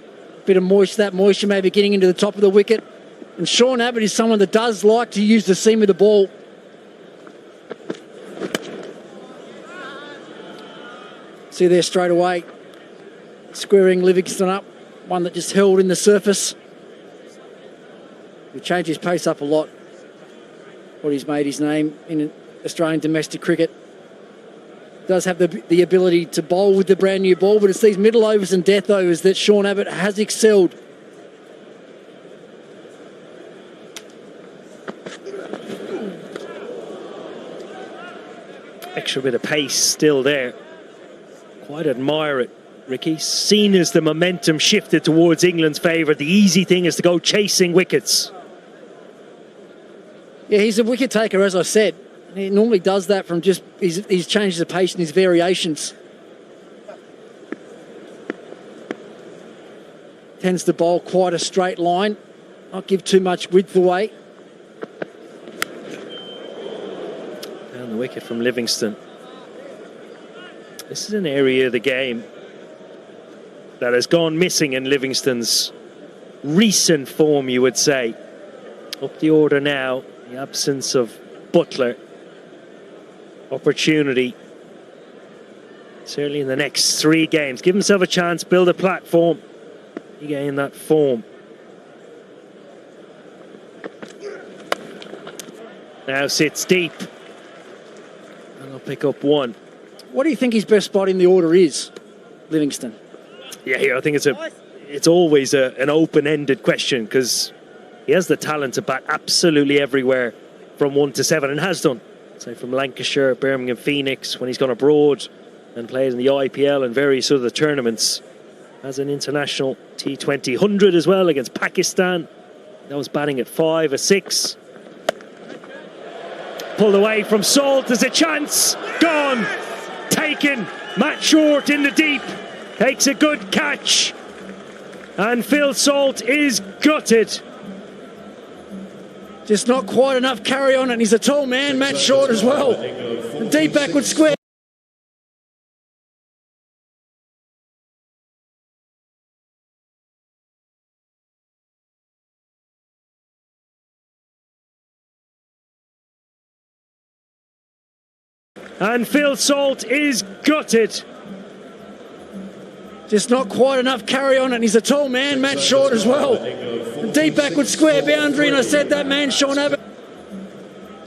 Bit of moisture, that moisture maybe getting into the top of the wicket. And Sean Abbott is someone that does like to use the seam of the ball. See there straight away, squaring Livingston up. One that just held in the surface. He'll change his pace up a lot. What he's made his name in Australian domestic cricket. Does have the ability to bowl with the brand new ball, but it's these middle overs and death overs that Sean Abbott has excelled. Extra bit of pace still there. Quite admire it, Ricky. Seen as the momentum shifted towards England's favour, the easy thing is to go chasing wickets. Yeah, he's a wicket taker, as I said. He normally does that from just his changes of pace and his variations. Tends to bowl quite a straight line, not give too much width away. Down the wicket from Livingston. This is an area of the game that has gone missing in Livingston's recent form, you would say. Up the order now, the absence of Butler. Opportunity, certainly in the next 3 games. Give himself a chance, build a platform, regain that form. Now sits deep, and I'll pick up 1. What do you think his best spot in the order is, Livingston? Yeah, here I think it's always an open-ended question, because he has the talent to bat absolutely everywhere from 1 to 7, and has done. So from Lancashire, Birmingham, Phoenix, when he's gone abroad and played in the IPL and various other tournaments. As an international T20 100 as well against Pakistan. That was batting at 5 or 6. Pulled away from Salt, there's a chance. Gone. Taken. Matt Short in the deep. Takes a good catch. And Phil Salt is gutted. Just not quite enough carry on, and he's a tall man, Matt Short as well. The deep backward square. And Phil Salt is gutted. Just not quite enough carry on, and he's a tall man, Matt Short as well. The deep backward square boundary, and I said that man, Sean Abbott.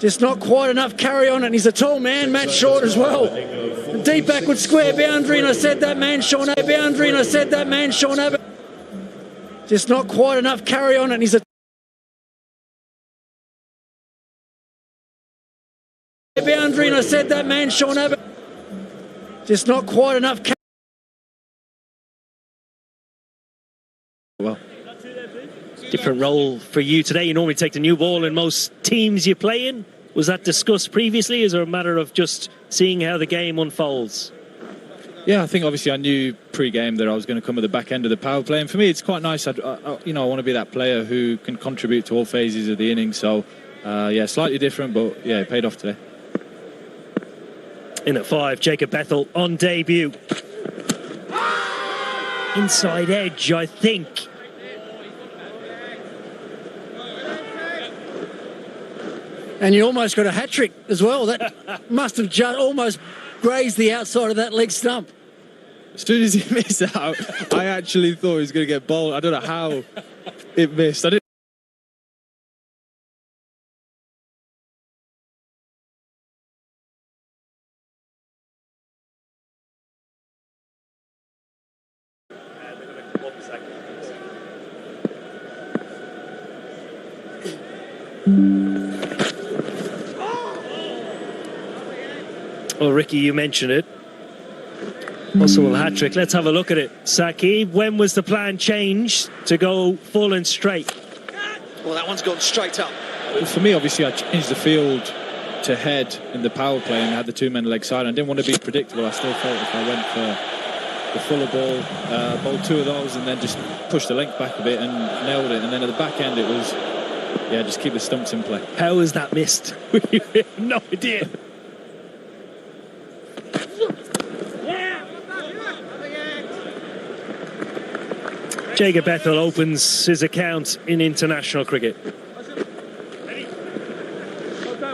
Just not quite enough carry on, and he's a tall man, Matt Short as well. The deep backward square boundary, and I said that man, Sean Abbott. Boundary, and I said that man, Sean Abbott. Just not quite enough carry on, and he's a boundary, and I said that man, Sean Abbott. Just not quite enough. Well, different role for you today. You normally take the new ball in most teams you play in. Was that discussed previously? Is it a matter of just seeing how the game unfolds? Yeah, I think obviously I knew pre-game that I was going to come at the back end of the power play, and for me it's quite nice. I want to be that player who can contribute to all phases of the innings. So yeah, slightly different, but yeah, it paid off today. In at 5, Jacob Bethel on debut. Inside edge, I think. And you almost got a hat-trick as well. That must have just almost grazed the outside of that leg stump. As soon as he missed out, I actually thought he was going to get bowled. I don't know how it missed. I didn't. Well, Ricky, you mentioned it. Possible hat-trick. Let's have a look at it. Saqib, when was the plan changed to go full and straight? Well, that one's gone straight up. Well, for me, obviously, I changed the field to head in the power play and had the 2-men leg side. I didn't want to be predictable. I still felt if I went for the fuller ball, bowled 2 of those and then just pushed the length back a bit and nailed it. And then at the back end, it was, yeah, just keep the stumps in play. How was that missed? We have no idea. Jacob Ethel opens his account in international cricket.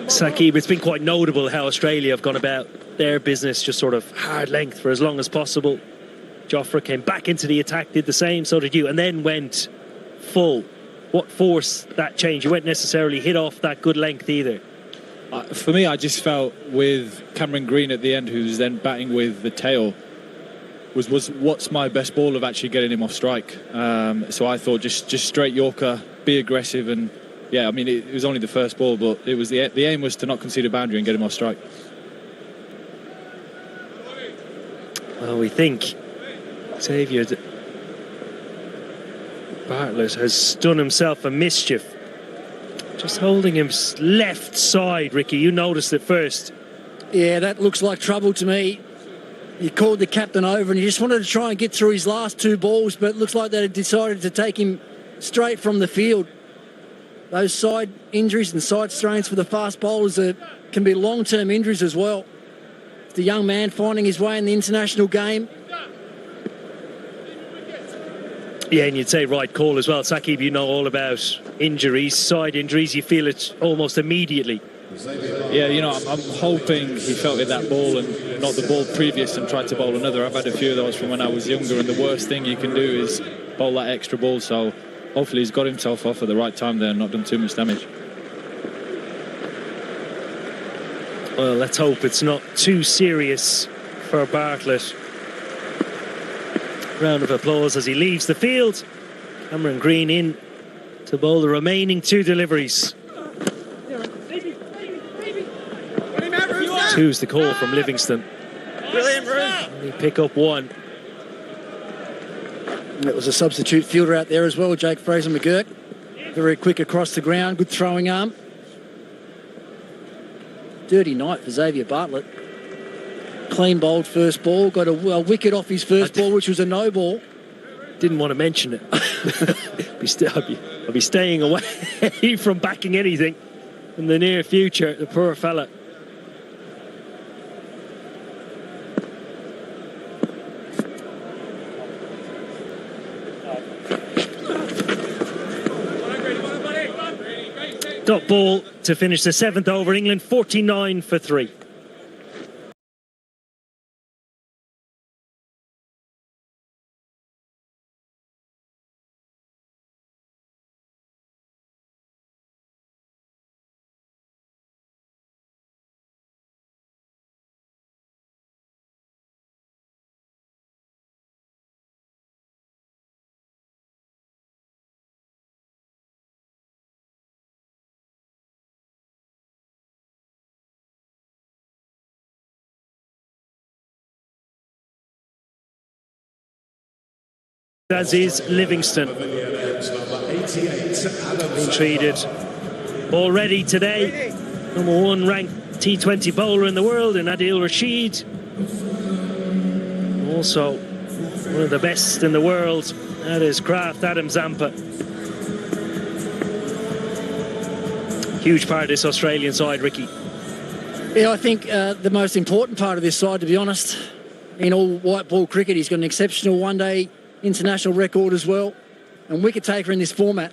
Saqib, it's been quite notable how Australia have gone about their business, just sort of hard length for as long as possible. Jofra came back into the attack, did the same, so did you, and then went full. What forced that change? You weren't necessarily hit off that good length either. For me, I just felt with Cameron Green at the end, who was then batting with the tail, was what's my best ball of actually getting him off strike. So I thought just straight Yorker, be aggressive, and yeah, I mean it was only the first ball, but it was the aim was to not concede a boundary and get him off strike. Well, we think Xavier Bartlett has done himself a mischief. Just holding him left side, Ricky. You noticed it first. Yeah, that looks like trouble to me. He called the captain over and he just wanted to try and get through his last two balls, but it looks like they had decided to take him straight from the field. Those side injuries and side strains for the fast bowlers can be long-term injuries as well. It's the young man finding his way in the international game. Yeah, and you'd say right call as well. Saqib, you know all about injuries, side injuries. You feel it almost immediately. Yeah, you know, I'm hoping he felt it that ball and not the ball previous and tried to bowl another. I've had a few of those from when I was younger, and the worst thing you can do is bowl that extra ball. So hopefully he's got himself off at the right time there and not done too much damage. Well, let's hope it's not too serious for Bartlett. Round of applause as he leaves the field. Cameron Green in to bowl the remaining two deliveries. Two's the call from Livingston. Only pick up one. It was a substitute fielder out there as well, Jake Fraser McGurk. Very quick across the ground, good throwing arm. Dirty night for Xavier Bartlett. Clean bowled first ball, got a wicket off his first ball, which was a no ball. Didn't want to mention it. I'll be staying away from backing anything in the near future, the poor fella. Dot ball to finish the 7th over. England 49 for 3. As is Livingston. Been treated already today. Number 1 ranked T20 bowler in the world in Adil Rashid. Also one of the best in the world, that is Kraft Adam Zampa. Huge part of this Australian side, Ricky. Yeah, I think the most important part of this side, to be honest, in all white ball cricket, he's got an exceptional one-day international record as well, and wicket taker in this format.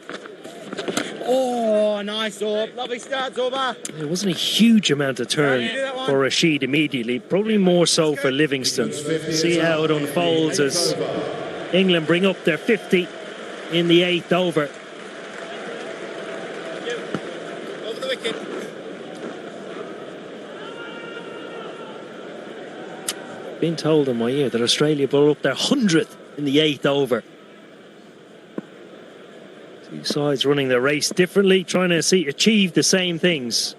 Oh, nice Orb. Lovely start, Zorba. There wasn't a huge amount of turn for Rashid immediately, probably more so for Livingston. See how it unfolds as England bring up their 50 in the 8th over. Over the wicket. Been told in my ear that Australia brought up their 100th in the 8th over. Two sides running the race differently, trying to achieve the same things.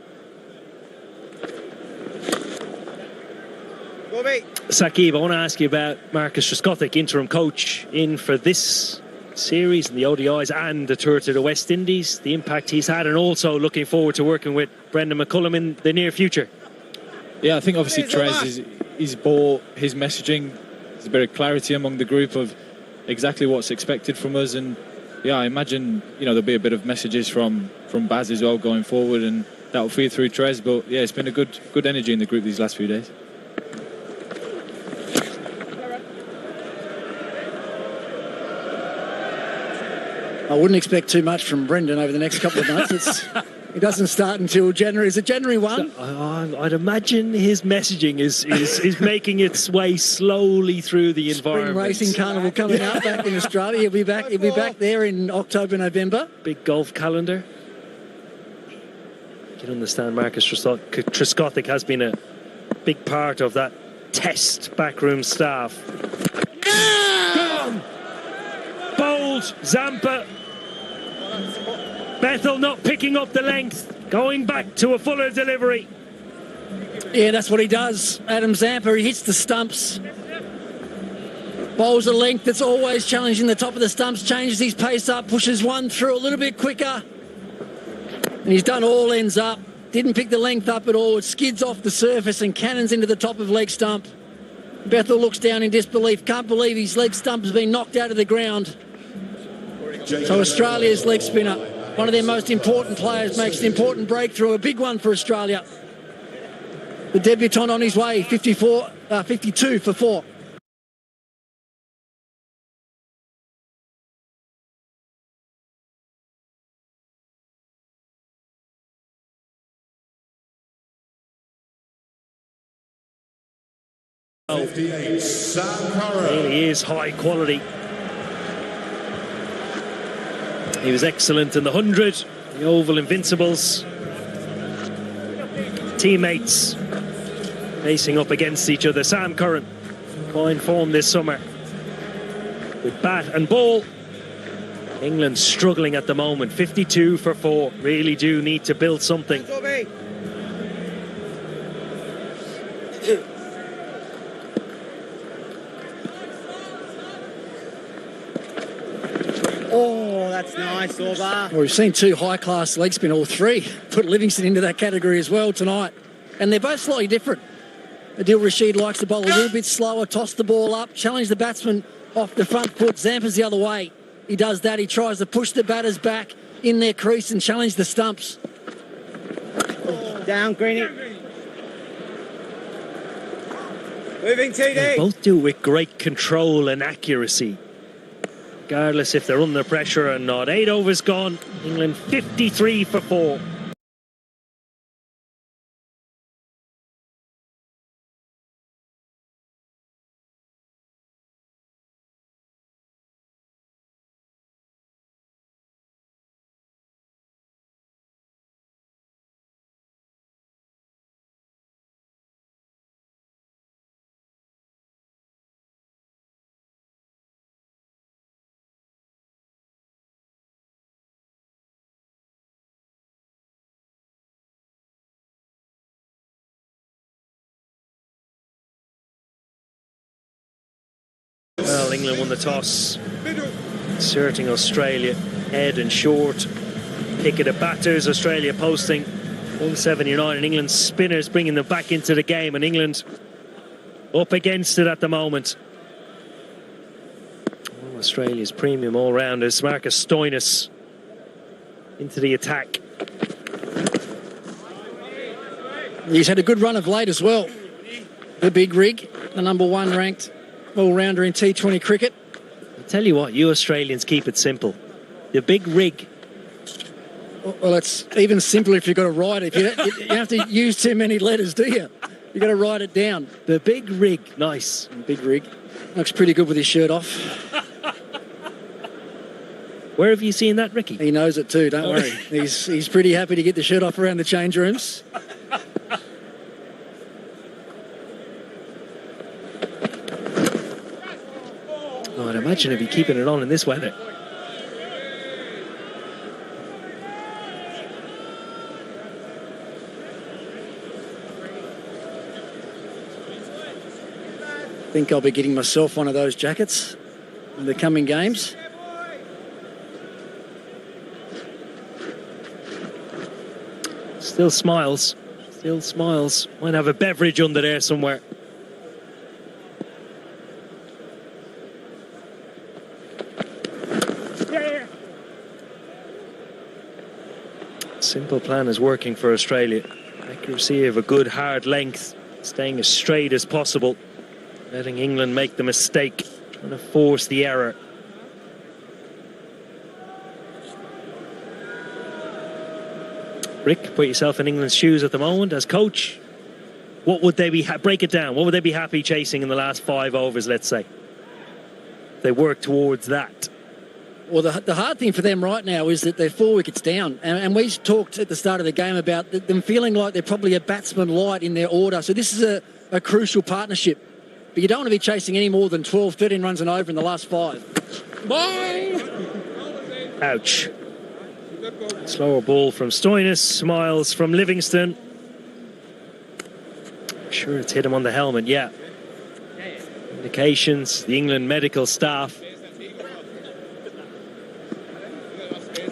Saqib, I want to ask you about Marcus Trescothick, interim coach in for this series and the ODIs and the tour to the West Indies, the impact he's had, and also looking forward to working with Brendan McCullum in the near future. Yeah, I think obviously Trez is brought his messaging. There's a bit of clarity among the group of exactly what's expected from us, and yeah, I imagine there'll be a bit of messages from Baz as well going forward, and that'll feed through Trez. But yeah, it's been a good energy in the group these last few days. I wouldn't expect too much from Brendan over the next couple of months. It doesn't start until January. Is it January 1? I'd imagine his messaging is making its way slowly through the environment. Spring racing carnival coming up back in Australia. He'll be back there in October, November. Big golf calendar. You can understand Marcus Trescothick has been a big part of that test backroom staff. Bold, Zampa. Bethel not picking up the length, going back to a fuller delivery. Yeah, that's what he does. Adam Zampa, he hits the stumps. Bowls a length that's always challenging the top of the stumps, changes his pace up, pushes one through a little bit quicker. And he's done all ends up. Didn't pick the length up at all. It skids off the surface and cannons into the top of leg stump. Bethel looks down in disbelief. Can't believe his leg stump has been knocked out of the ground. So Australia's leg spinner, one of their most important players, makes an important breakthrough, a big one for Australia. The debutant on his way, 52 for 4. Really is high quality. He was excellent in the 100, the Oval Invincibles. Teammates facing up against each other. Sam Curran, coin form this summer with bat and ball. England struggling at the moment, 52 for 4. Really do need to build something. Oh, that's nice, Orba. Well, we've seen 2 high-class leg spin, all 3. Put Livingston into that category as well tonight. And they're both slightly different. Adil Rashid likes to bowl a little bit slower, toss the ball up, challenge the batsman off the front foot. Zampa's the other way. He does that. He tries to push the batters back in their crease and challenge the stumps. Down, Greeny. Moving TD. They both do it with great control and accuracy, regardless if they're under pressure or not. 8 overs gone. England 53 for 4. Well, England won the toss, inserting Australia head and short. Pick of the batters, Australia posting 179, and England's spinners bringing them back into the game, and England up against it at the moment. Oh, Australia's premium all-rounders, Marcus Stoinis into the attack. He's had a good run of late as well. The big rig, the #1 ranked all-rounder in T20 cricket. I tell you what, you Australians keep it simple. The big rig. Well, it's even simpler if you've got to write it. You don't have to use too many letters, do you? You've got to write it down. The big rig. Nice. Big rig. Looks pretty good with his shirt off. Where have you seen that, Ricky? He knows it too, don't worry. He's pretty happy to get the shirt off around the change rooms. Oh, I'd imagine he'd be keeping it on in this weather. I think I'll be getting myself one of those jackets in the coming games. Still smiles. Still smiles. Might have a beverage under there somewhere. Simple plan is working for Australia. Accuracy of a good hard length, staying as straight as possible, letting England make the mistake, trying to force the error. Rick, put yourself in England's shoes at the moment as coach. What would they be, break it down, what would they be happy chasing in the last 5 overs, let's say? They work towards that. Well, the hard thing for them right now is that they're 4 wickets down. And we talked at the start of the game about them feeling like they're probably a batsman light in their order. So this is a crucial partnership. But you don't want to be chasing any more than 12, 13 runs and over in the last 5. Bye! Ouch. Slower ball from Stoinis, Miles from Livingston. Sure, it's hit him on the helmet, yeah. Indications, the England medical staff